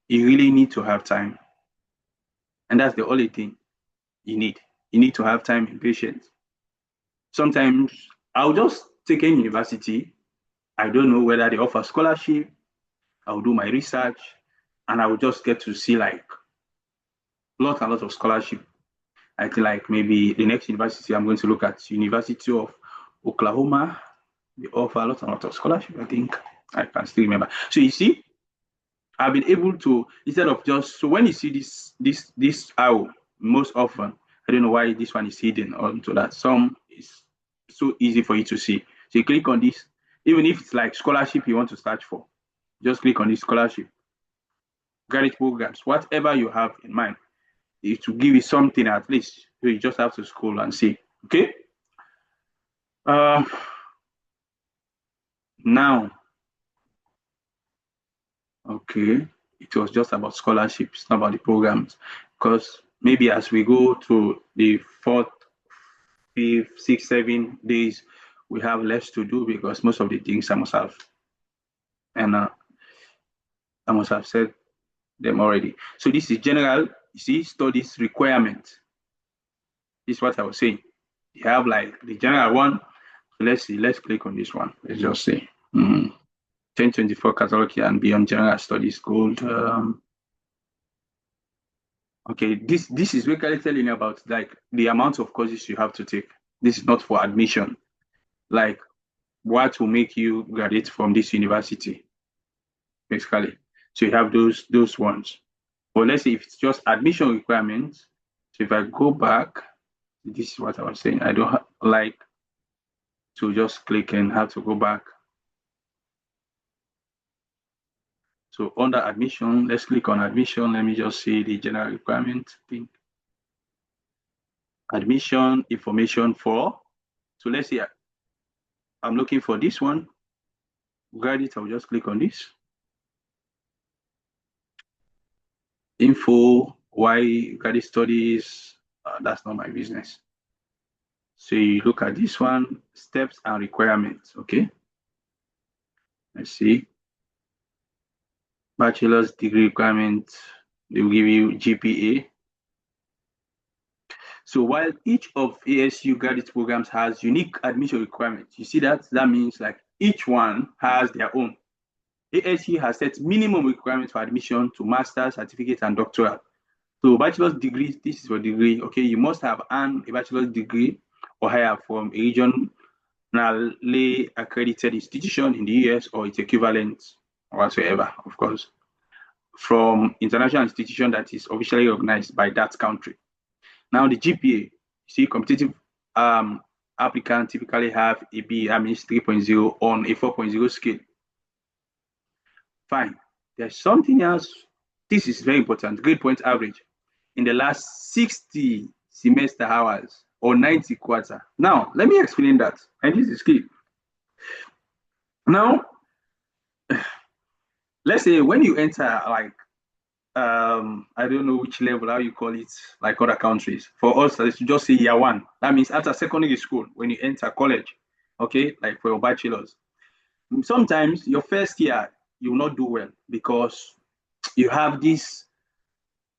you really need to have time, and that's the only thing you need. You need to have time and patience. Sometimes I'll just take any university. I don't know whether they offer scholarship. I'll do my research, and I will just get to see like lots and lots of scholarship. I think like maybe the next university I'm going to look at, University of Oklahoma. They offer a lot and lot of scholarship. I think I can still remember. So you see, I've been able to, instead of just, so when you see this arrow, most often, I don't know why this one is hidden onto that. Some is so easy for you to see. So you click on this, even if it's like scholarship you want to search for, just click on this scholarship, graduate programs, whatever you have in mind. It will give you something at least. So you just have to scroll and see. Okay. Now, okay, it was just about scholarships, not about the programs, because maybe as we go to the 4th, 5th, 6th, 7 days, we have less to do because most of the things I must have said them already. So this is general, you see, studies requirement. This is what I was saying. You have like the general one. So let's see, let's click on this one. Let's just see. 1024 catalog and beyond general studies gold. Okay, this is basically telling you about like the amount of courses you have to take. This is not for admission. Like what will make you graduate from this university, basically. So you have those ones. But let's say if it's just admission requirements. So if I go back, this is what I was saying. I don't like to just click and have to go back. So under admission, let's click on admission. Let me just see the general requirement thing. Admission information for, so let's say I'm looking for this one. graduate, I'll just click on this. Info, why graduate studies, that's not my business. So you look at this one, steps and requirements, okay? Let's see. Bachelor's degree requirement, they will give you GPA. So while each of ASU graduate programs has unique admission requirements, you see that? That means like each one has their own. ASU has set minimum requirements for admission to master's, certificate, and doctoral. So bachelor's degree, this is your degree, okay? You must have earned a bachelor's degree or higher from a regionally accredited institution in the US or its equivalent or whatsoever, of course, from international institution that is officially recognized by that country. Now the GPA, see, competitive applicants typically have a B, that means 3.0 on a 4.0 scale. Fine. There's something else. This is very important. Grade point average in the last 60 semester hours or 90 quarter. Now, let me explain that. And this is key. Now, let's say when you enter like I don't know which level, how you call it, like other countries. For us, let's just say year one. That means after secondary school, when you enter college, okay, like for your bachelor's. Sometimes your first year, you will not do well because you have this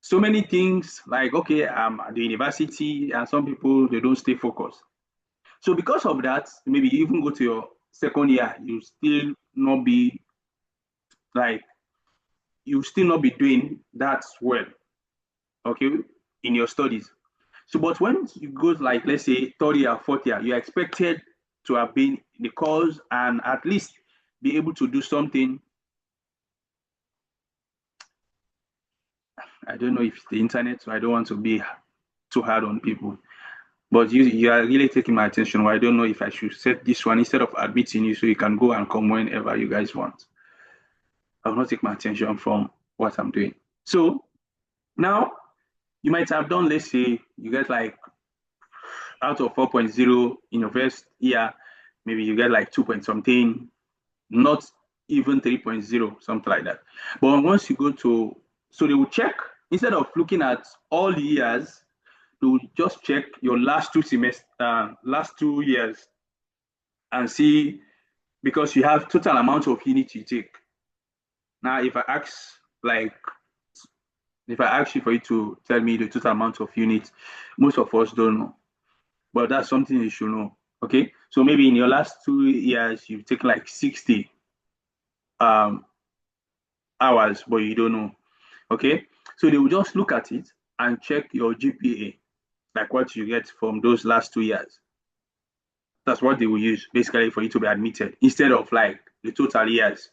so many things like, okay, I'm at the university, and some people, they don't stay focused. So because of that, maybe you even go to your second year, you still not be like, you still not be doing that well, okay, in your studies. So, but when you go like, let's say, third year, fourth year, you're expected to have been in the course and at least be able to do something. I don't know if it's the internet, so I don't want to be too hard on people. But you are really taking my attention. Well, I don't know if I should set this one instead of admitting you so you can go and come whenever you guys want. I will not take my attention from what I'm doing. So now you might have done, let's say, you get like out of 4.0 in your first year, maybe you get like 2 point something, not even 3.0, something like that. But once you go to, so they will check, instead of looking at all the years, they will just check your last 2 semesters, last 2 years and see, because you have total amount of units you take. Now, if I ask you for you to tell me the total amount of units, most of us don't know. But that's something you should know. Okay. So maybe in your last 2 years, you've taken like 60 hours, but you don't know. Okay. So they will just look at it and check your GPA, like what you get from those last 2 years. That's what they will use basically for you to be admitted instead of like the total years.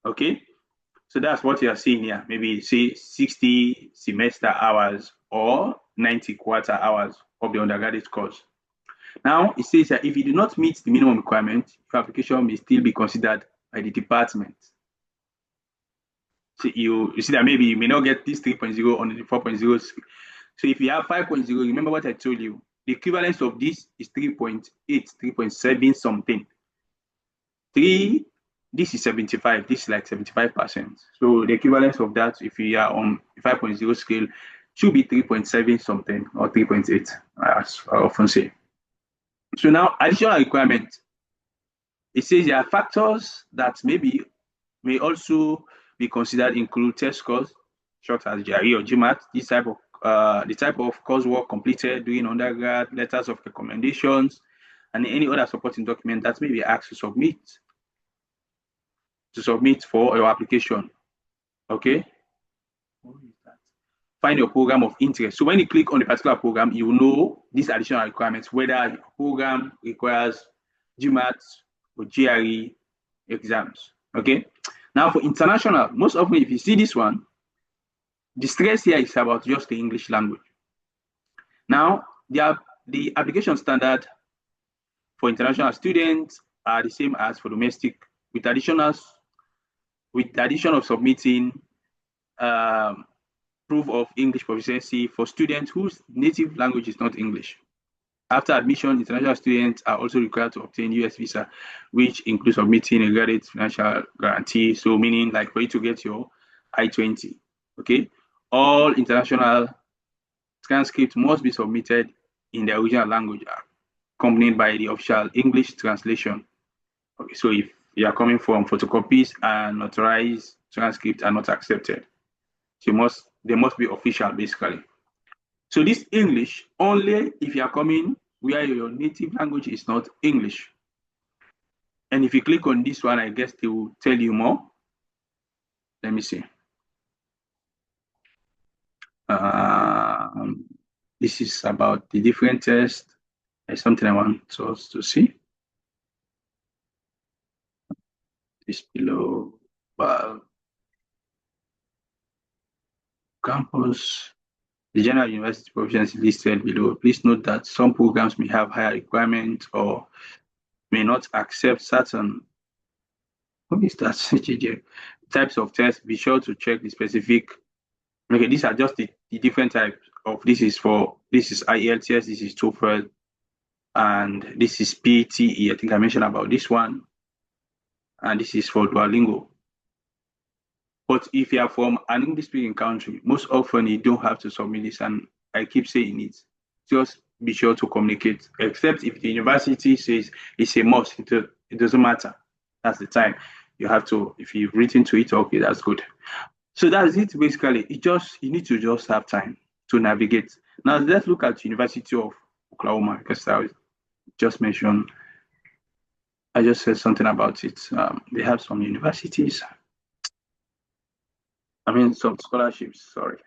Okay. So that's what you are seeing here. Maybe say 60 semester hours or 90 quarter hours of the undergraduate course. Now, it says that if you do not meet the minimum requirement, your application may still be considered by the department. So you see that maybe you may not get this 3.0 on the 4.0. So if you have 5.0, remember what I told you. The equivalence of this is 3.8, 3.7 something. This is 75. This is like 75%. So the equivalence of that, if you are on 5.0 scale, should be 3.7 something or 3.8, as I often say. So now, additional requirement. It says there are factors that may also be considered include test scores, short as GRE or GMAT, the type of coursework completed during undergrad, letters of recommendations, and any other supporting document that may be asked to submit for your application. Okay. Find your program of interest. So when you click on the particular program, you know these additional requirements, whether the program requires GMAT or GRE exams. Okay. Now for international, most often if you see this one, the stress here is about just the English language. Now, the application standard for international students are the same as for domestic, with the addition of submitting proof of English proficiency for students whose native language is not English. After admission, international students are also required to obtain US visa, which includes submitting a graduate financial guarantee. So meaning like for you to get your I-20, okay? All international transcripts must be submitted in the original language, accompanied by the official English translation. Okay, so if you are coming from photocopies and notarized transcripts are not accepted. So they must be official basically. So this English only if you are coming where your native language is not English. And if you click on this one, I guess they will tell you more. Let me see. This is about the different tests. There's something I want us to see. This below. Well, campus. The general university provisions listed below. Please note that some programs may have higher requirements or may not accept certain types of tests. Be sure to check the specific. Okay, these are just the different types of. This is IELTS, this is TOEFL, and this is PTE. I think I mentioned about this one, and this is for Duolingo. But if you are from an English-speaking country, most often you don't have to submit this, and I keep saying it. Just be sure to communicate, except if the university says it's a must, it doesn't matter. That's the time you have to, if you've written to it, okay, that's good. So that's it basically. You need to just have time to navigate. Now let's look at University of Oklahoma, because I just mentioned, I just said something about it. They have some universities. I mean, some scholarships, sorry.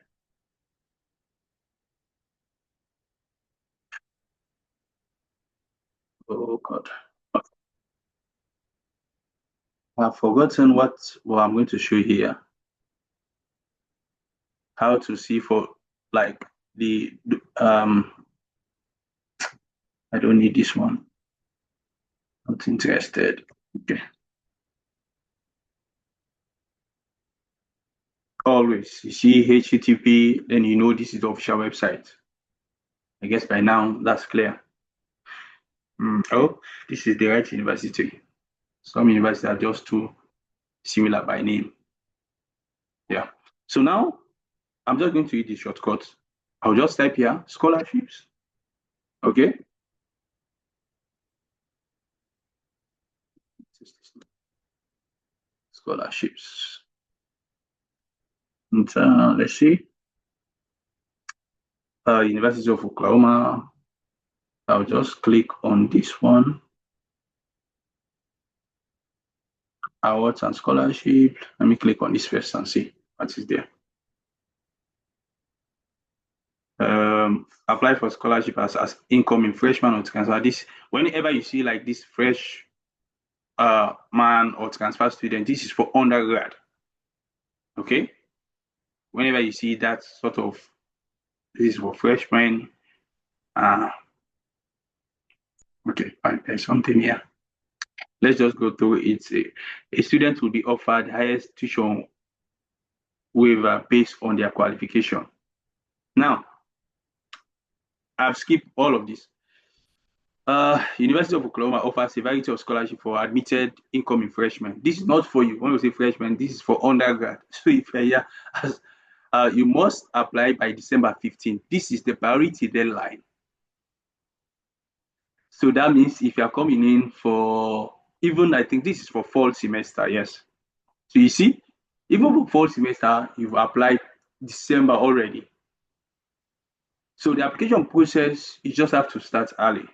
Oh God. I've forgotten what I'm going to show here. How to see for like the I don't need this one. Not interested. Okay. Always you see HTTP, then you know this is the official website. I guess by now that's clear. Oh, this is the right university. Some universities are just too similar by name. Yeah. So now I'm just going to use the shortcut. I'll just type here scholarships. Okay. Scholarships. And, let's see. University of Oklahoma. I'll just click on this one. Awards and scholarship. Let me click on this first and see what is there. Apply for scholarship as incoming freshman or transfer. This, whenever you see like this fresh man or transfer student, this is for undergrad. Okay. Whenever you see that sort of, this is for freshmen. Okay, fine. There's something here. Let's just go through it. A student will be offered highest tuition waiver based on their qualification. Now, I've skipped all of this. University of Oklahoma offers a variety of scholarship for admitted incoming freshmen. This is not for you. When we say freshmen, this is for undergrad. So if you're here, you must apply by December 15th. This is the priority deadline. So that means if you're coming in for, even I think this is for fall semester, yes. So you see, even for fall semester, you've applied December already. So the application process, you just have to start early.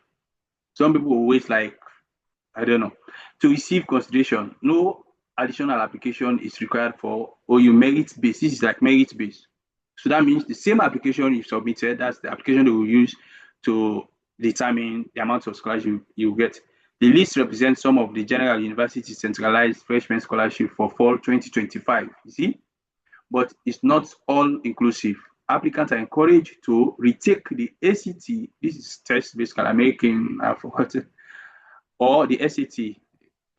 Some people will wait like, I don't know, to receive consideration. No additional application is required for, or you merit based. This is like merit based. So that means the same application you submitted, that's the application they will use to determine the amount of scholarship you get. The list represents some of the general university centralized freshman scholarship for fall 2025. You see, but it's not all inclusive. Applicants are encouraged to retake the ACT. This is test based American, I forgot it, or the SAT,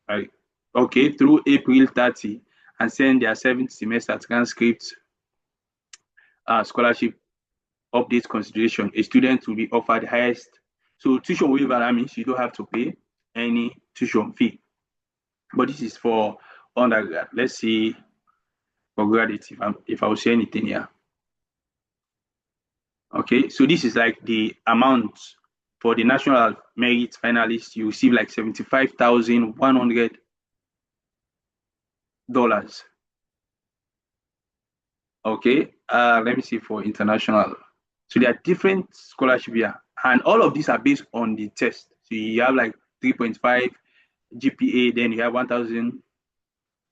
right? Okay, through April 30 and send their 7th semester transcript scholarship update consideration. A student will be offered highest So tuition waiver, that means you don't have to pay any tuition fee. But this is for undergrad. Let's see for graduate if I will say anything here. Okay, so this is like the amount for the national merit finalists. You receive like $75,100. Okay, let me see for international. So there are different scholarships here, and all of these are based on the test. So you have like 3.5 GPA, then you have 1,000.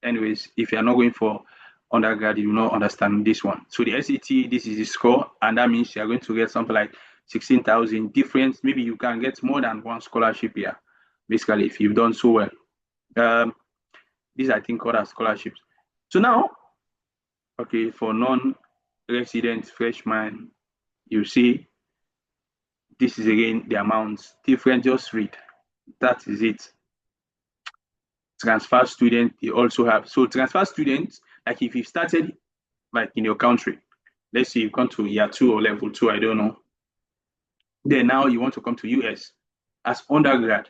Anyways, if you are not going for undergrad, you will not understand this one. So the SAT, this is the score, and that means you are going to get something like 16,000 difference. Maybe you can get more than one scholarship here, basically, if you've done so well. These I think other scholarships. So now, okay, for non-resident freshman, you see this is again the amounts different. Just read. That is it. Transfer student, they also have. So transfer students, like if you started like in your country, let's say you've gone to year 2 or level 2, I don't know. Then now you want to come to US as undergrad,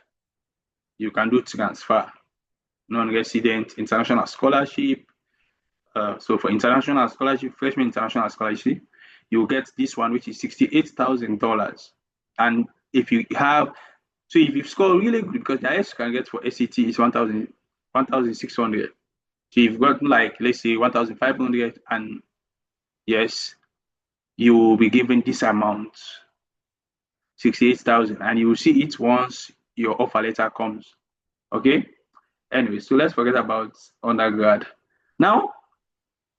you can do transfer, non-resident international scholarship. So for international scholarship, freshman international scholarship, you will get this one, which is $68,000. And if you have, so if you score really good, because the highest you can get for SAT is 1,600. So you've got like, let's say 1,500, and yes, you will be given this amount, 68,000, and you will see it once your offer letter comes. Okay. Anyway, so let's forget about undergrad. Now,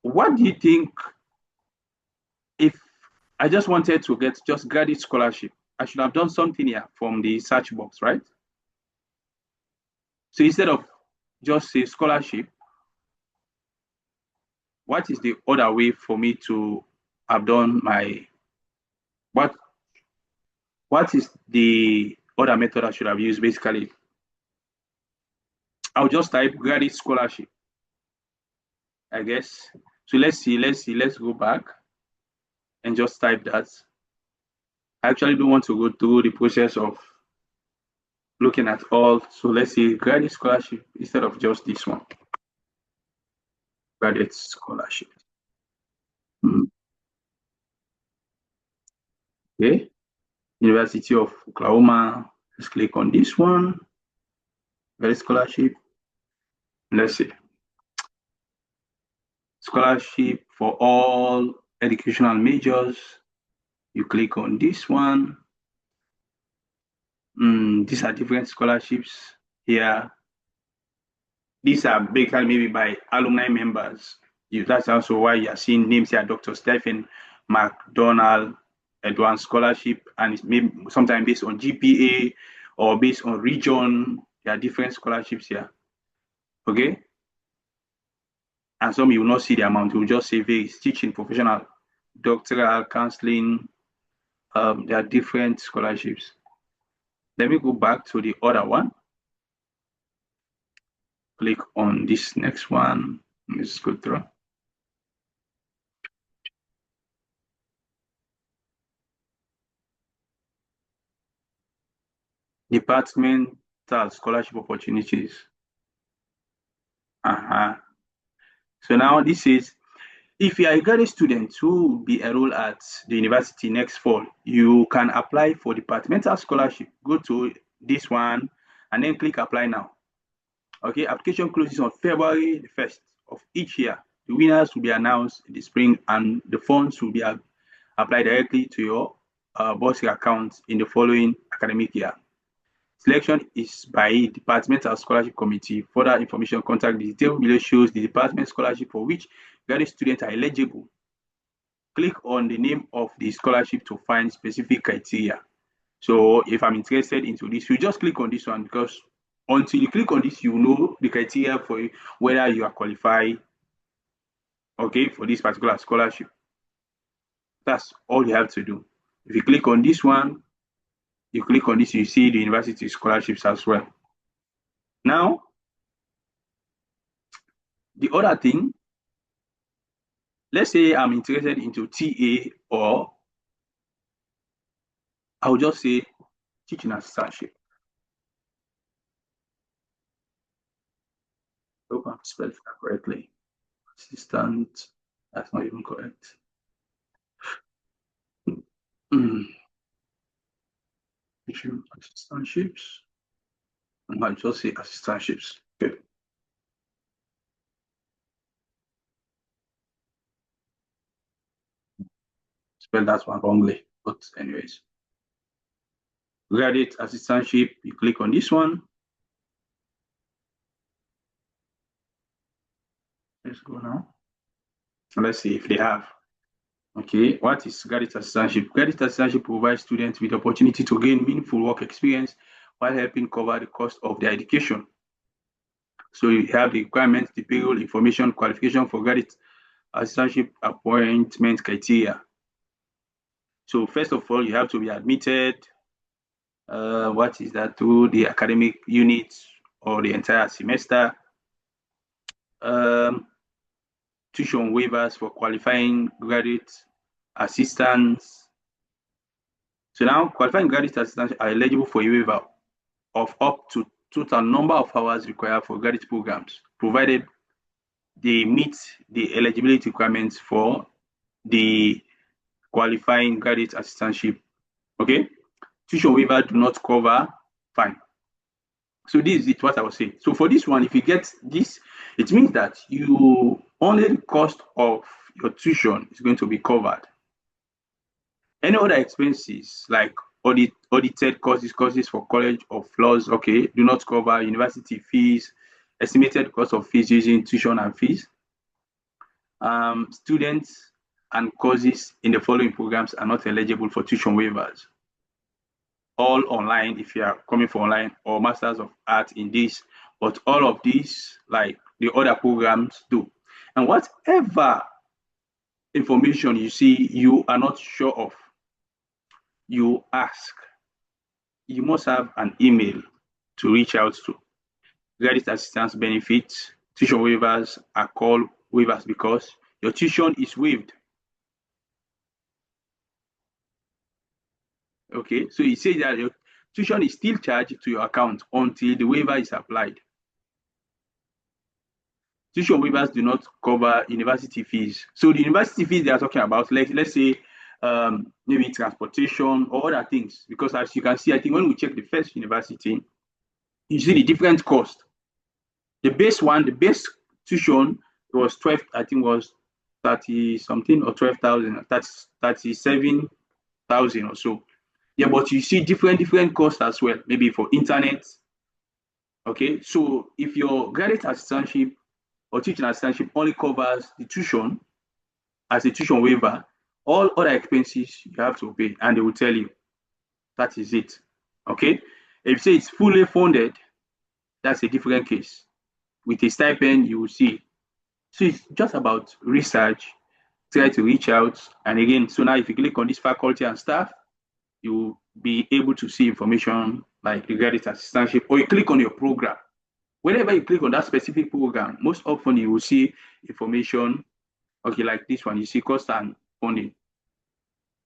what do you think if I just wanted to get just graduate scholarship? I should have done something here from the search box, right? So instead of just say scholarship, what is the other way for me to have done my, what is the other method I should have used? Basically, I'll just type graduate scholarship, I guess. So let's go back and just type that. I actually don't want to go through the process of looking at all. So let's see graduate scholarship instead of just this one. Graduate scholarship. Okay. University of Oklahoma. Let's click on this one. Graduate scholarship. Let's see. Scholarship for all educational majors. You click on this one. These are different scholarships here. These are basically maybe by alumni members. That's also why you are seeing names here: Dr. Stephen McDonald Advanced Scholarship, and it's maybe sometimes based on GPA or based on region. There are different scholarships here. Okay. And some you will not see the amount. You will just say various teaching, professional, doctoral, counseling. There are different scholarships. Let me go back to the other one. Click on this next one. Let's go through. Departmental scholarship opportunities. So now this is, if you are a graduate student who will be enrolled at the university next fall, you can apply for departmental scholarship. Go to this one and then click apply now. Okay, application closes on February the 1st of each year. The winners will be announced in the spring, and the funds will be applied directly to your bursary account in the following academic year. Selection is by Departmental Scholarship Committee. Further information, contact the table below shows the department scholarship for which graduate students are eligible. Click on the name of the scholarship to find specific criteria. So if I'm interested into this, you just click on this one, because until you click on this, you know the criteria for whether you are qualified, okay, for this particular scholarship. That's all you have to do. If you click on this one, you click on this, you see the university scholarships as well. Now, the other thing, let's say I'm interested into TA, or I'll just say teaching assistantship. Hope I'm spelled that correctly. Assistant, that's not even correct. Teaching assistantships. I might just say assistantships. Okay. Spell that one wrongly, but anyways. Graduate assistantship, you click on this one. Let's go now. So let's see if they have. Okay, what is graduate assistantship? Graduate assistantship provides students with the opportunity to gain meaningful work experience while helping cover the cost of their education. So you have the requirements, the payroll, information, qualification for graduate assistantship appointment criteria. So first of all, you have to be admitted. What is that? Through the academic unit or the entire semester. Tuition waivers for qualifying graduate assistants. So now qualifying graduate assistants are eligible for a waiver of up to total number of hours required for graduate programs, provided they meet the eligibility requirements for the qualifying graduate assistantship. Okay, tuition waiver do not cover fine. So this is what I was saying. So for this one, if you get this, it means that you only the cost of your tuition is going to be covered. Any other expenses like audited courses for college of laws, okay, do not cover. University fees, estimated cost of fees using tuition and fees. Students and courses in the following programs are not eligible for tuition waivers. All online if you are coming for online, or Masters of Art in this, but all of these, like the other programs, do. And whatever information you see you are not sure of, you ask. You must have an email to reach out to. Graduate assistance benefits, tuition waivers are called waivers because your tuition is waived. Okay, so it says that your tuition is still charged to your account until the waiver is applied. Tuition waivers do not cover university fees. So the university fees they are talking about, let's say maybe transportation or other things, because as you can see, I think when we check the first university, you see the different cost. The base one, the base tuition was 12, I think was 30 something or 12,000, that's 37,000 or so. Yeah, but you see different costs as well, maybe for internet. Okay, so if your graduate assistantship or teaching assistantship only covers the tuition as a tuition waiver, all other expenses you have to pay, and they will tell you that is it. Okay, if you say it's fully funded, that's a different case. With a stipend, you will see. So it's just about research, try to reach out, and again, so now if you click on this faculty and staff, you will be able to see information like the graduate assistantship, or you click on your program. Whenever you click on that specific program, most often you will see information, okay, like this one, you see cost and funding,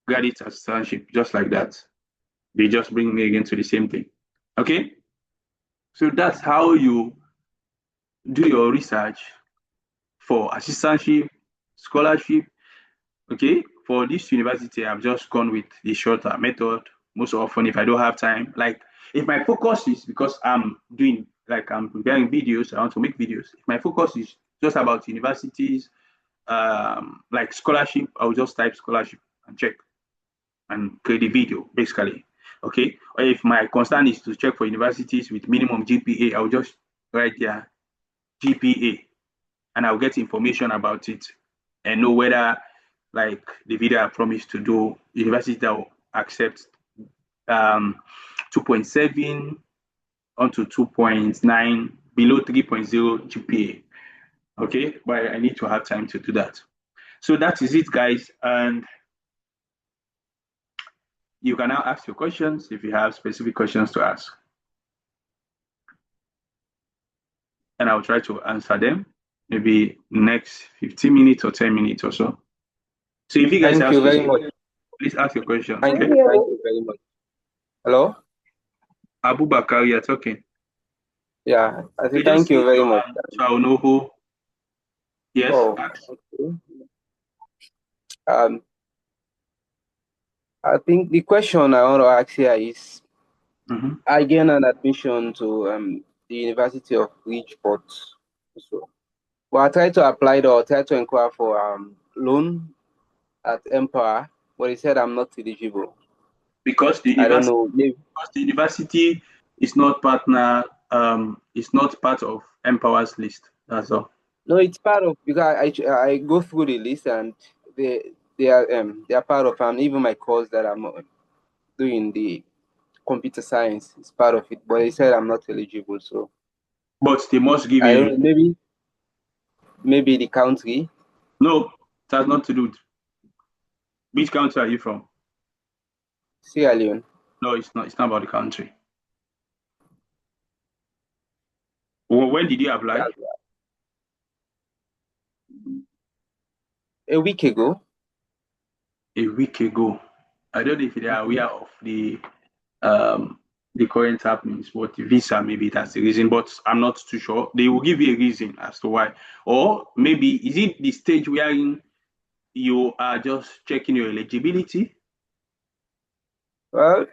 graduate assistantship, just like that. They just bring me again to the same thing. Okay, so that's how you do your research for assistantship, scholarship. Okay, for this university, I've just gone with the shorter method. Most often, if I don't have time, like if my focus is because I'm preparing videos, I want to make videos. If my focus is just about universities, like scholarship, I'll just type scholarship and check and create a video, basically. Okay, or if my concern is to check for universities with minimum GPA, I'll just write there GPA, and I'll get information about it and know whether, like the video I promised to do, university that will accept 2.7 onto 2.9, below 3.0 GPA. Okay, but I need to have time to do that. So that is it, guys, and you can now ask your questions if you have specific questions to ask, and I'll try to answer them maybe next 15 minutes or 10 minutes or so. So if you guys Thank have you very much. please ask your question. Thank Okay? you very much. Hello? Abubakar, you're talking. Yeah, I Okay, say just thank you raise very your much. hand so I'll know who. Yes, Oh, ask. okay. Um, I think the question I want to ask here is, Mm-hmm. I gained an admission to the University of Bridgeport. So, well, I tried to apply or try to inquire for loan at Mpower, but he said I'm not eligible. Because I don't know. Maybe, the university is not is not part of Empower's list. That's all. no, it's part of because I go through the list and they are part of even my course that I'm doing the computer science is part of it. But he said I'm not eligible, so But they must give I a don't know. reason. Maybe the country. No, it has not to do with which country are you from. Sierra Leone. No, it's not. It's not about the country. When did you apply? That's a week ago. A week ago. I don't know if they are Mhm. aware of um, the current happenings, but the visa maybe that's the reason. But I'm not too sure. They will give you a reason as to why, or maybe is it the stage wherein you are just checking your eligibility, Well,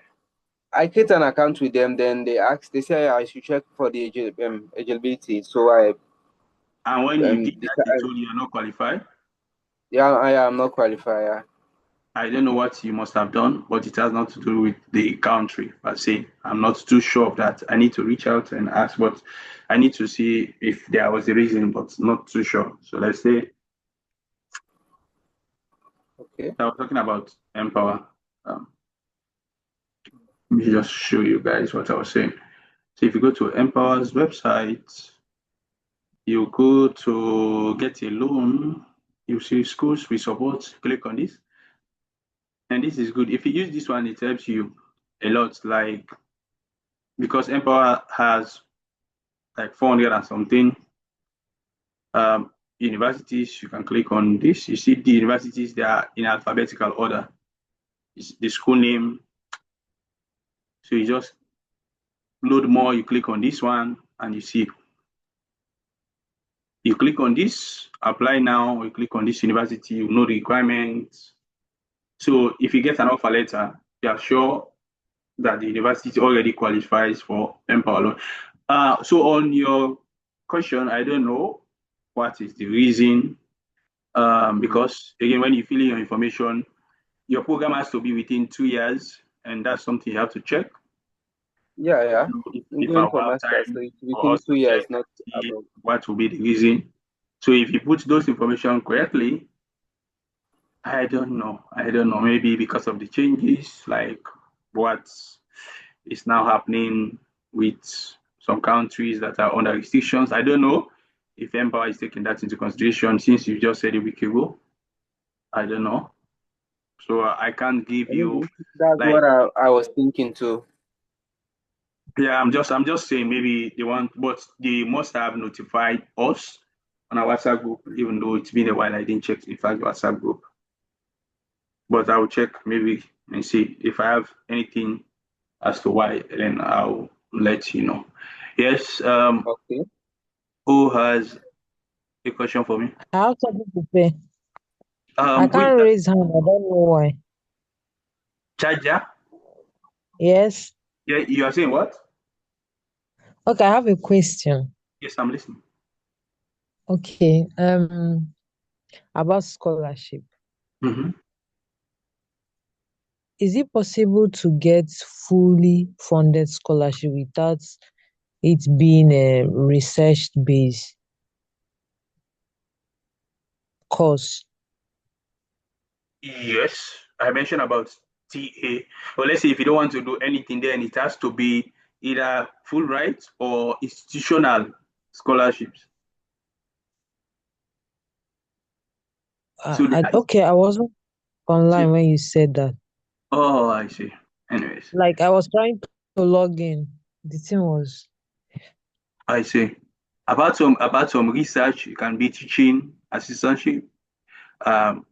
I create an account with them. Then they say I should check for the eligibility. So and when you did that, they decided, told you you're not qualified. yeah, I am not qualified. Yeah. I don't know what you must have done, but it has not to do with the country per se. I'm not too sure of that. I need to reach out and ask, but I need to see if there was a reason, but not too sure. So let's say Okay. I was talking about Empower. Um, Let me just show you guys what I was saying. So if you go to Empower's website, you go to get a loan, you see schools we support, click on this. And this is good. If you use this one, it helps you a lot. Like because Empower has like 400 and something universities, you can click on this. You see the universities, they are in alphabetical order. It's the school name. So you just load more, you click on this one, and you see you click on this, apply now, you click on this university, you know the requirements. So if you get an offer letter, you are sure that the university already qualifies for Empower loan. So on your question, I don't know what is the reason. Mhm. Because again, when you fill in your information, your program has to be within 2 years, and that's something you have to check. Yeah, I yeah. don't know I'm if I going will for have master, so time it's for within us to 2 years, check not and see above. what will be the reason. So if you put those information correctly, I don't know. I don't know. Maybe because of the changes, like what is now happening with some countries that are under restrictions. I don't know if Empower is taking that into consideration since you just said a week ago. I don't know. So I can't give you Maybe that's like what I was thinking too. yeah, I'm just saying maybe they want but they must have notified us on our WhatsApp group, even though it's been a while I didn't check in fact the WhatsApp group. But I will check maybe and see if I have anything as to why, then I'll let you know. Yes, Okay. who has a question for me? I have something to say. I Who is can't that? raise hand. I don't know why. Charger? Yes. Yeah, you are saying what? Okay, I have a question. Yes, I'm listening. Okay. About scholarship. Mm-hmm. Is it possible to get fully funded scholarship without it being a research based course? Yes, I mentioned about TA. Well, let's say if you don't want to do anything, then it has to be either Fulbright or institutional scholarships. So Okay, I wasn't so- online when you said that. oh, I see. Anyways, Like I was trying to log in. The thing was I see. About some research, you can be teaching assistantship. Um,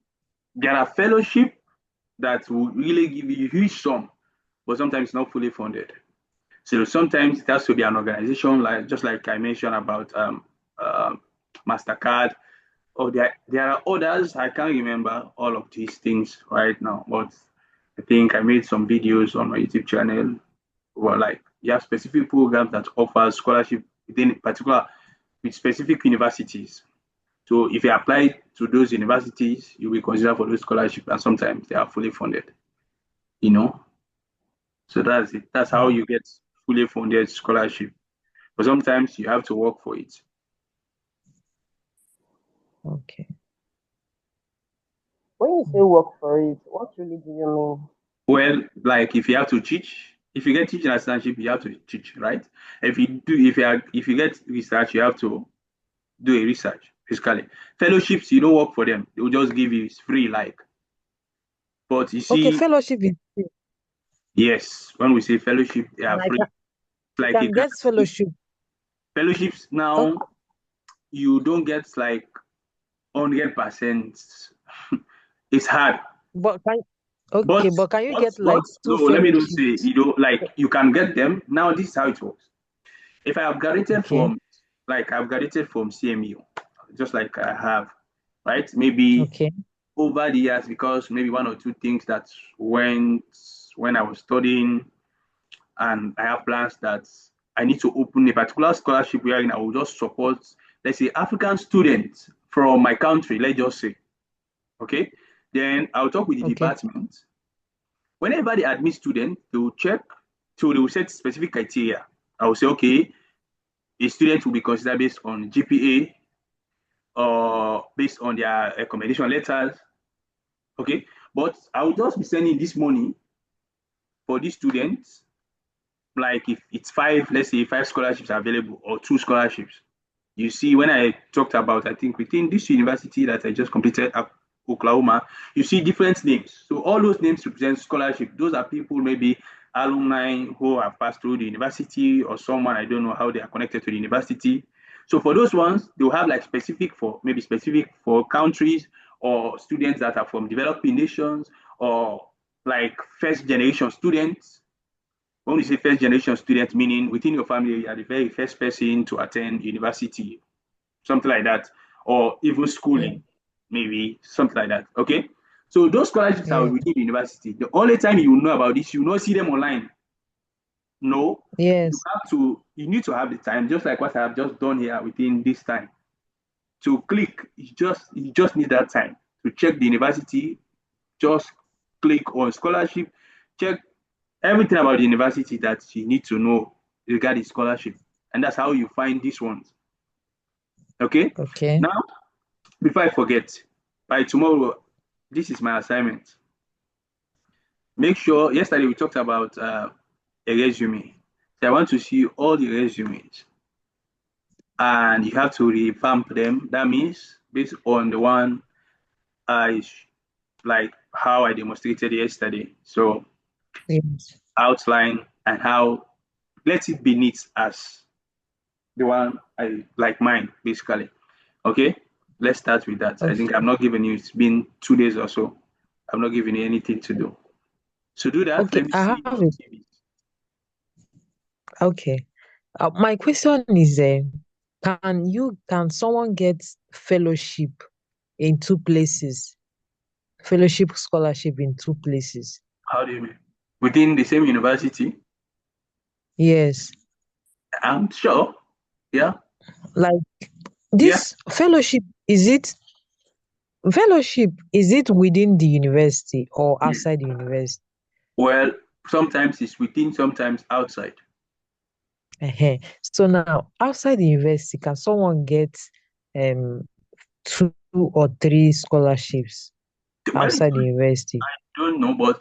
there are fellowship that will really give you a huge sum, but sometimes it's not fully funded. So sometimes it has to be an organization, just like I mentioned about Mastercard, or there are others. I can't remember all of these things right now, but I think I made some videos on my YouTube channel. Well, like you have specific programs that offer scholarship within particular with specific universities. So if you apply to those universities, you will consider for those scholarships, and sometimes they are fully funded. You know, so that's it. That's how you get fully funded scholarship. But sometimes you have to work for it. Okay. When you say work for it, what really do you mean? Well, like if you have to teach, if you get teaching assistantship, you have to teach, right? If you get research, you have to do a research basically. Fellowships, you don't work for them; they will just give you it's free, like. But you Okay, see, fellowship is free. yes, when we say fellowship, they are And I free. can, It's like a can get fellowship. fellowships Okay, now. You don't get like 100%. It's hard. but can But but can you but get but like no, two let me just say, fellowships? like you can get them. Now this is how it works. If I have graduated Okay, from I've graduated from CMU, just like I have, right? Maybe okay, over the years, because maybe one or two things that went when I was studying, and I have plans that I need to open a particular scholarship wherein I will just support, let's say, African students from my country, let's just say. Okay. Then I'll talk with the okay, department. Whenever they admit students, they will check, so they will set specific criteria. I will say, okay, a student will be considered based on GPA or based on their recommendation letters. Okay. But I will just be sending this money for these students. Like if it's five, let's say five scholarships are available or two scholarships. You see, when I talked about, I think within this university that I just completed at Oklahoma, you see different names. So all those names represent scholarship. Those are people, maybe alumni who have passed through the university, or someone, I don't know how they are connected to the university. So for those ones, they will have like specific for countries or students that are from developing nations, or like first generation students. When we say first generation student, meaning within your family, you are the very first person to attend university, something like that, or even yeah, schooling, maybe something like that. Okay. So those scholarships are yeah, within the university. The only time you will know about this, you will not see them online. No, yes, you need to have the time, just like what I have just done here within this time. To click, you just need that time to check the university, just click on scholarship, check everything about the university that you need to know regarding scholarship. And that's how you find these ones. Okay. okay, Now, before I forget, by tomorrow, this is my assignment. Make sure, yesterday we talked about a resume. So I want to see all the resumes, and you have to revamp them. That means based on the one I like how I demonstrated yesterday. So yes, outline and how, let it be neat as the one I like mine, basically. Okay, let's start with that. I okay, think I'm not giving you, it's been 2 days or so. I'm not giving you anything to do. So do that. okay. Let me I see have your it. CV. Okay. My question is, can someone get fellowship in two places? Fellowship scholarship in two places? How do you mean? Within the same university? Yes. I'm sure. Yeah. Like Yeah. this fellowship, is it within the university or Yeah. outside the university? Well, sometimes it's within, sometimes outside. So now, outside the university, can someone get um two or three scholarships Well, outside the university? don't know, but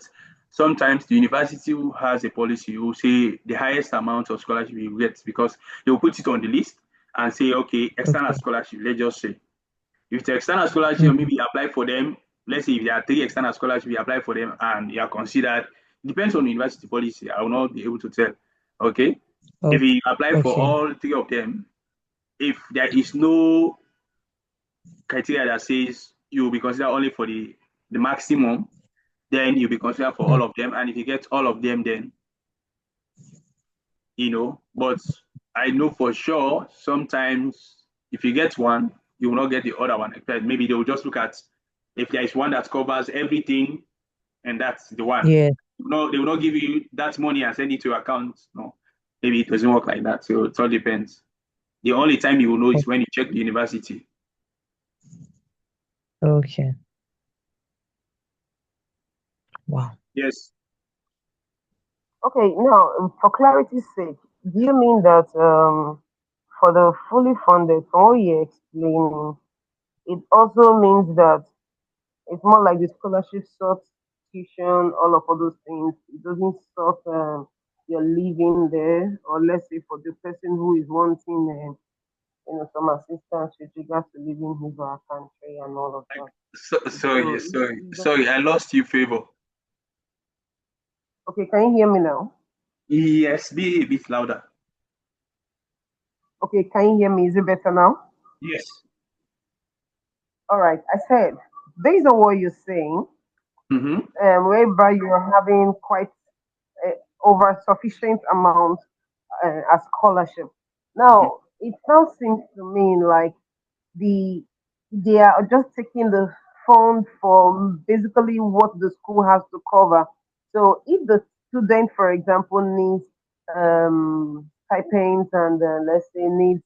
sometimes the university has a policy who say the highest amount of scholarship you get, because they will put it on the list and say, okay, external Okay. scholarship, let's just say. If it's external scholarship, Mm. maybe you apply for them. Let's say if there are three external scholarships, you apply for them and you are considered. Depends on the university policy. I will not be able to tell. Okay. If Okay. you apply for Okay. all three of them, if there is no criteria that says you will be considered only for the maximum, then you'll be considered for all Mm. of them. And if you get all of them, then But I know for sure sometimes if you get one, you will not get the other one. Maybe they will just look at if there is one that covers everything and that's the one. Yeah. No, they will not give you that money and send it to your account. No, maybe it doesn't work like that. So it all depends. The only time you will know is when you check the university. Okay. Wow. Yes. Okay, now for clarity's sake, do you mean that for the fully funded, from what you're explaining, it also means that it's more like the scholarship sort tuition, all of all those things. It doesn't sort your living there, or let's say for the person who is wanting, some assistance with regards to living his or her country and all of that. Sorry, So, sorry, sorry. I lost you, Favor. okay, can you hear me now? Yes, be a bit louder. Okay, can you hear me? Is it better now? Yes. All right, I said, based on what you're saying, Mm-hmm. whereby you're having quite over sufficient amount as scholarship. Now, it now seems to me like the they are just taking the fund for basically what the school has to cover. So if the student, for example, needs stipends and let's say needs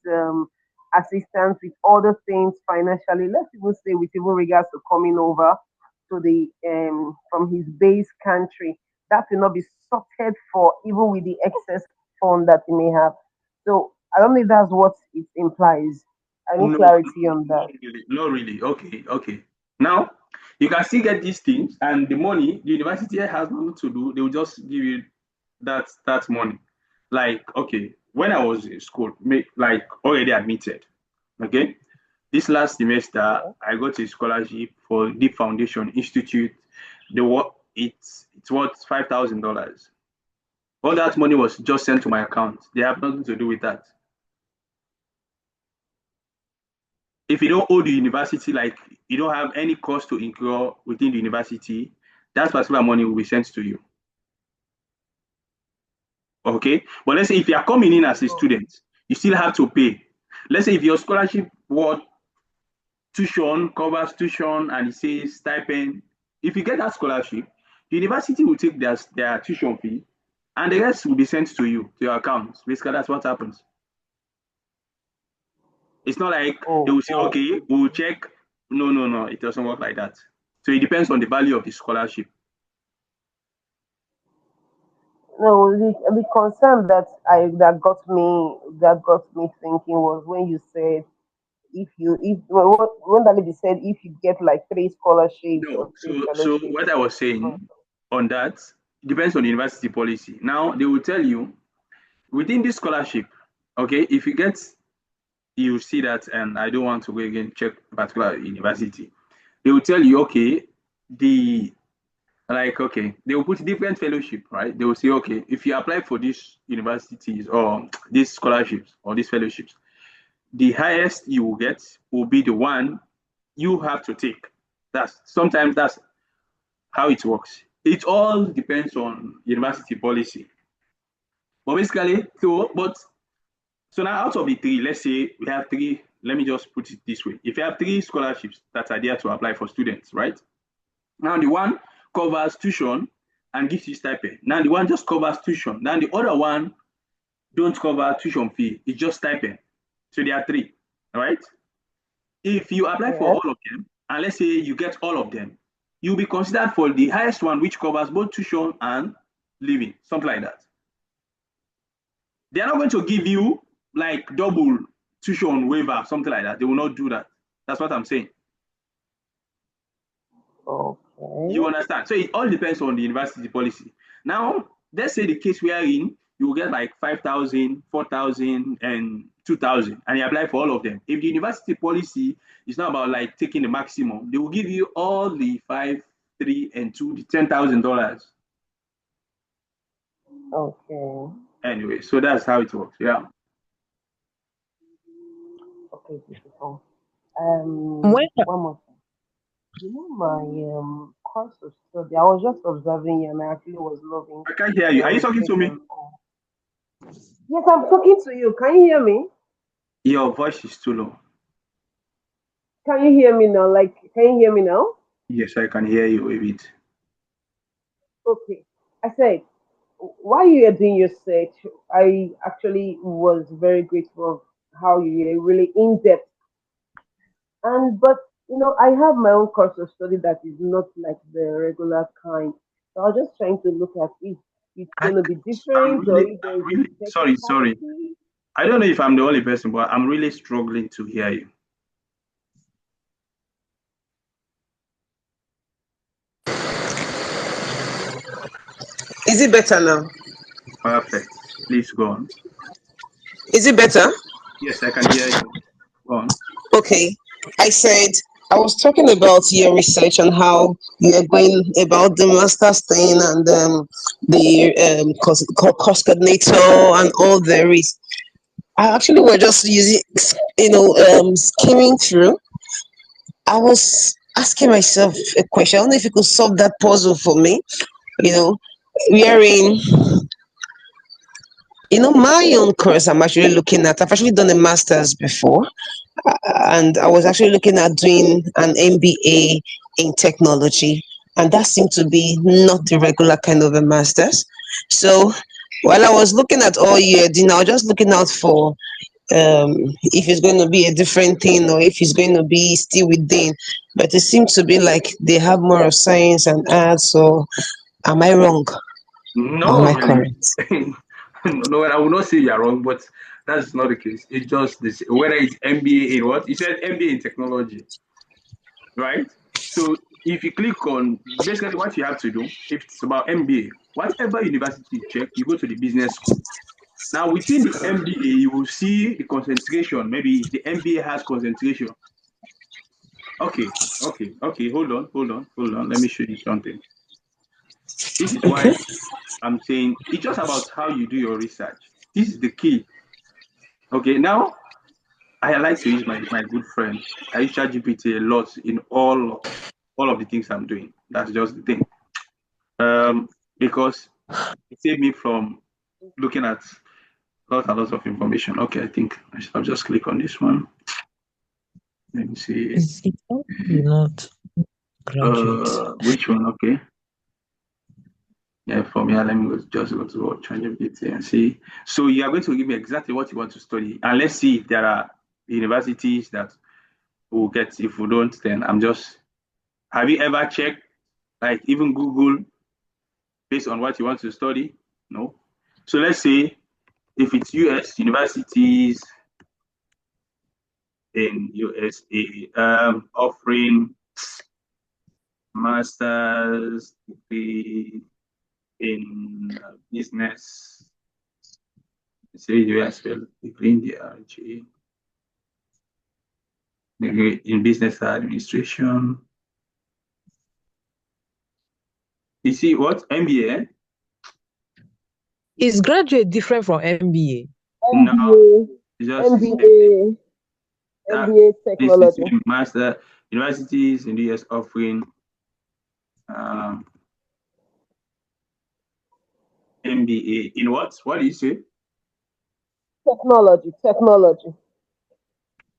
assistance with other things financially, let's even say with even regards to coming over to the from his base country, that will not be sorted for even with the excess fund that he may have. So I don't think that's what it implies. I need No, clarity on that. not really. Not really. Okay, okay. Now, you can still get these things, and the money the university has nothing to do. They will just give you that money. Like, okay, when I was in school, like already admitted. Okay, this last semester I got a scholarship for Deep Foundation Institute. The what it's worth $5,000. All that money was just sent to my account. They have nothing to do with that. If you don't owe the university, like you don't have any cost to incur within the university, that particular money will be sent to you. Okay. But let's say if you are coming in as a student, you still have to pay. Let's say if your scholarship what tuition covers tuition and it says stipend, if you get that scholarship, the university will take their tuition fee and the rest will be sent to you, to your account. Basically, that's what happens. It's not like they Oh, will say, oh. okay, we'll check. No, no, no, it doesn't work like that. So it depends on the value of the scholarship. No, the concern that got me thinking was when you said when that lady said if you get like three scholarships or No, three so fellowships. what I was saying on that depends on the university policy. Now they will tell you within this scholarship, okay, if you get you see that, and I don't want to go again check particular university. They will tell you, okay, they will put different fellowship, right? They will say, okay, if you apply for these universities or these scholarships or these fellowships, the highest you will get will be the one you have to take. That's how it works. It all depends on university policy. But basically, so now out of the three, let's say we have three, let me just put it this way. If you have three scholarships that are there to apply for students, right? Now the one covers tuition and gives you stipend. Now the one just covers tuition. Now the other one don't cover tuition fee. It's just stipend. So there are three, all right? If you apply for Yes. all of them, and let's say you get all of them, you'll be considered for the highest one, which covers both tuition and living, something like that. They are not going to give you like double tuition waiver, something like that. They will not do that. That's what I'm saying. Okay. You understand? So it all depends on the university policy. Now, let's say the case we are in, you will get like 5,000, 4,000, and 2,000, and you apply for all of them. If the university policy is not about like taking the maximum, they will give you all the 5, 3, and 2, the $10,000. Okay. Anyway, so that's how it works. Yeah. Okay, beautiful. When One more thing. My course of study, I was just observing you and I actually was loving I can't hear the you. Are you talking to me? illustration. Yes, I'm talking to you. Can you hear me? Your voice is too low. Can you hear me now? Like, can you hear me now? Yes, I can hear you a bit. Okay. I said, while you were doing your search, I actually was very grateful of how you were really in depth. And but I have my own course of study that is not like the regular kind. So I was just trying to look at if it's I, gonna be I'm different or really, if there is I'm a really sorry. technicality. I don't know if I'm the only person, but I'm really struggling to hear you. Is it better now? Perfect. Please go on. Is it better? Yes, I can hear you. Go on. Okay. I said I was talking about your research and how you are going about the master's thing and the course coordinator and all there is. I actually were just using, skimming through. I was asking myself a question. I don't know if you could solve that puzzle for me. You know, wherein, my own course I'm actually looking at. I've actually done a master's before, and I was actually looking at doing an MBA in technology, and that seemed to be not the regular kind of a master's. So while I was looking at all you're doing, I was just looking out for if it's going to be a different thing or if it's going to be still within. But it seems to be like they have more of science and arts. So am I wrong or am No, I really. correct? No, I will not say you're wrong, but that's not the case. It's just this whether it's MBA in what? You said MBA in technology, right? So if you click on basically what you have to do, if it's about MBA, whatever university you check, you go to the business school. Now within the MBA, you will see the concentration. Maybe if the MBA has concentration. Okay. Hold on. Let me show you something. This is why Okay. I'm saying it's just about how you do your research. This is the key. Okay, now I like to use my good friend. I use ChatGPT a lot in all of the things I'm doing. That's just the thing. Because it saved me from looking at lots and lots of information. Okay, I think I should have just click on this one. Let me see. It's actually not graduate. Which one? Okay. Yeah, from here, let me just go to ChatGPT and see. So you are going to give me exactly what you want to study, and let's see if there are universities that will get. If we don't, then I'm just. Have you ever checked, like even Google, based on what you want to study? No. So let's say if it's US universities in USA offering master's degree in business, say US will degree in the RG, degree in business administration. You see what? MBA? Is graduate different from MBA? No, MBA, it's just the same thing. MBA, That MBA this is technology. the same master universities in the US offering um, MBA in what? What do you say? Technology.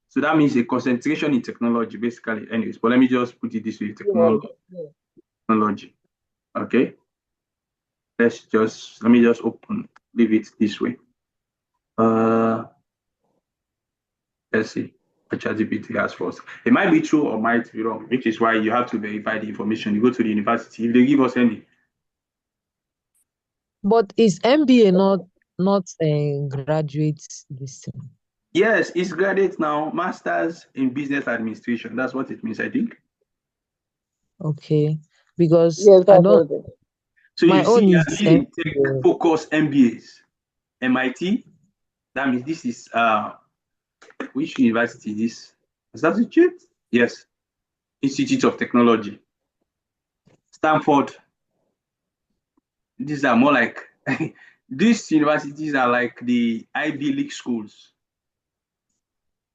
So that means a concentration in technology, basically. Anyways, but let me just put it this way: Yes, yes. technology. Okay. Let me just leave it this way. Let's see what ChatGPT has for us. It might be true or might be wrong, which is why you have to verify the information. You go to the university. If they give us any, But is MBA not a graduate this thing? yes, it's graduate now, masters in business administration. That's what it means, I think. Okay. Because Yes, I that's don't what it is. So my you see, own you are is leading tech MBA. focus MBAs. MIT. That means this is which university is this? Massachusetts? Yes. Institute of Technology. Stanford. These are more like these universities are like the Ivy League schools,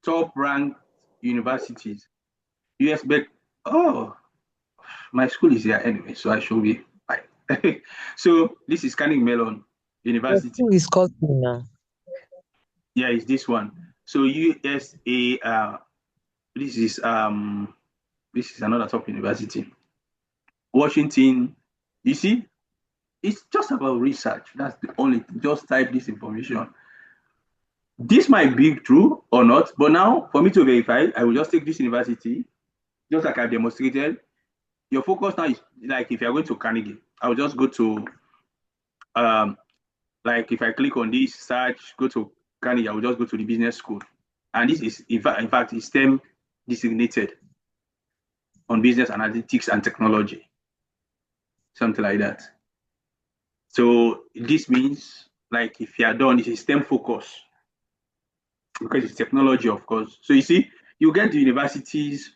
top ranked universities. US but oh, my school is here anyway, so I should be fine. So this is Canning Mellon university. Who is costing now? Yeah, it's this one. So USA, this is another top university. Washington, you see, it's just about research. That's the only thing. Just type this information. This might be true or not, but now for me to verify, I will just take this university, just like I demonstrated. Your focus now is like if you're going to Carnegie, I will just go to like if I click on this search, go to Carnegie, I will just go to the business school. And this is in fact it's STEM designated on business analytics and technology. Something like that. So this means like if you are done, it's a STEM focus because it's technology, of course. So you see, you get the universities,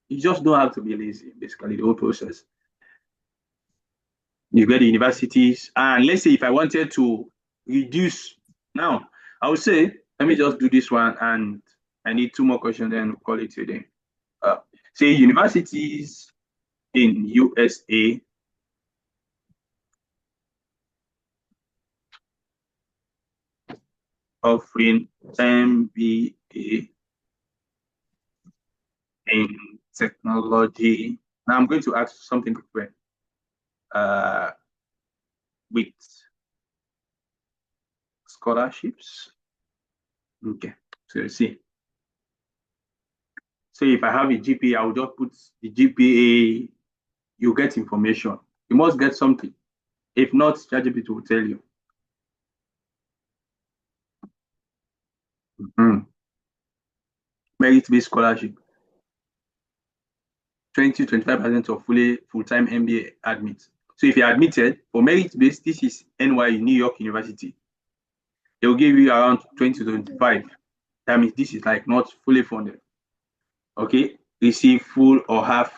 you just don't have to be lazy, basically, the whole process. You get the universities, and let's say if I wanted to reduce, now I would say, let me just do this one, and I need 2 more questions, then we'll call it today. Say universities in USA offering MBA in technology. Now I'm going to ask something different. With scholarships. Okay, so you see. So if I have a GPA, I will just put the GPA, you get information. You must get something. If not, ChatGPT will tell you. Merit-based scholarship. 20-25% of full-time MBA admits. So if you're admitted for merit-based, this is NYU, New York University. They will give you around 20 to 25. That means this is like not fully funded. Okay, receive full or half.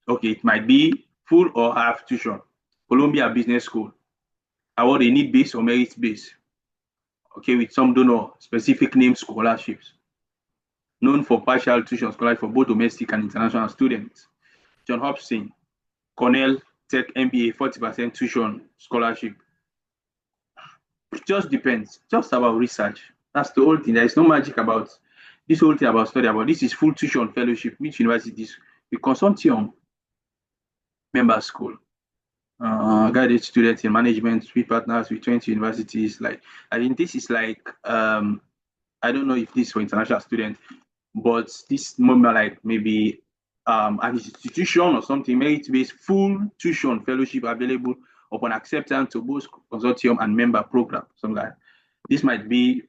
Okay, it might be full or half tuition. Columbia Business School. Award a need-based or merit-based. Okay, with some donor specific name scholarships. Known for partial tuition scholarship for both domestic and international students. John Hopson, Cornell Tech MBA 40% tuition scholarship. It just depends, just about research. That's the whole thing. There is no magic about this whole thing about study about this is full tuition fellowship, which universities with consortium member school. Guided students in management, we partners with 20 universities. Like I think this is like I don't know if this is for international students, but this moment like maybe an institution or something merit-based full tuition fellowship available upon acceptance to both consortium and member program. Something like this might be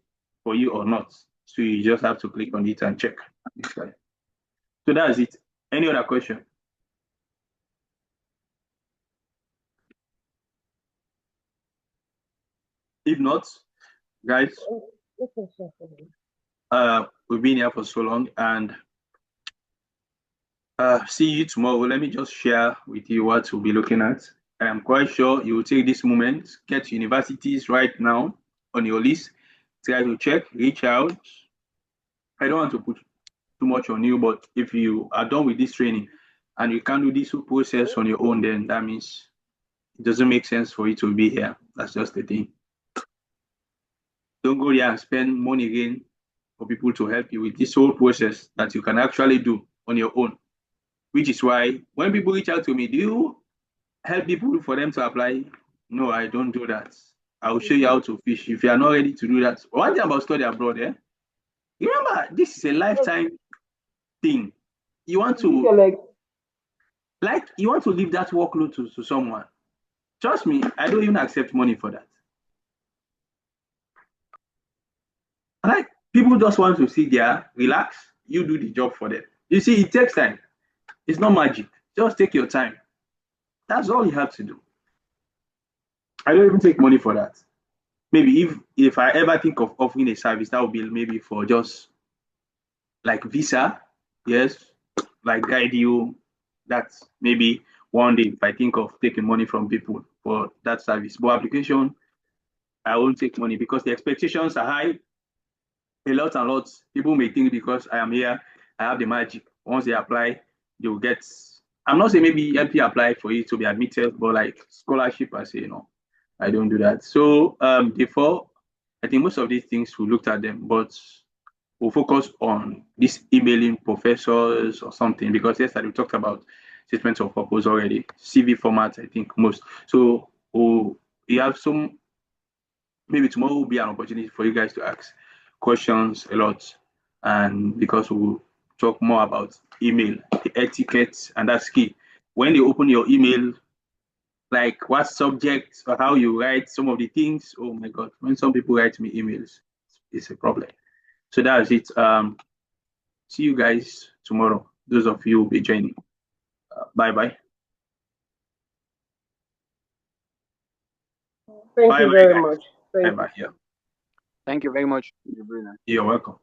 for you or not. So you just have to click on it and check. So that's it. Any other question? If not, guys, we've been here for so long, and see you tomorrow. Let me just share with you what we'll be looking at. I'm quite sure you will take this moment, get universities right now on your list, try to check, reach out. I don't want to put too much on you, but if you are done with this training and you can't do this process on your own, then that means it doesn't make sense for you to be here. That's just the thing. Don't go there and spend money again for people to help you with this whole process that you can actually do on your own. Which is why when people reach out to me, do you help people for them to apply? No, I don't do that. I'll show you how to fish if you are not ready to do that. One thing about study abroad, remember, this is a lifetime thing. You want to you want to leave that workload to someone. Trust me, I don't even accept money for that. Like people just want to sit there, relax, you do the job for them. You see, it takes time. It's not magic. Just take your time. That's all you have to do. I don't even take money for that. Maybe if I ever think of offering a service, that would be maybe for just like visa, yes, like guide you. That's maybe one day if I think of taking money from people for that service. But application, I won't take money because the expectations are high. A lot and lots. People may think because I am here, I have the magic. Once they apply, they will get. I'm not saying maybe help you apply for you to be admitted, but like scholarship, I say, I don't do that. So before, I think most of these things we looked at them, but we'll focus on this emailing professors or something, because yesterday we talked about statements of purpose already, CV format, I think most. So we have some, maybe tomorrow will be an opportunity for you guys to ask questions a lot, and because we'll talk more about email, the etiquette, and that's key. When you open your email, like what subject or how you write some of the things, oh my God, when some people write me emails, it's a problem. So that's it. See you guys tomorrow. Those of you who will be joining. Bye-bye. Thank Bye you bye, very guys. much. Thank you. Bye-bye. Yeah. Thank you very much. You're welcome.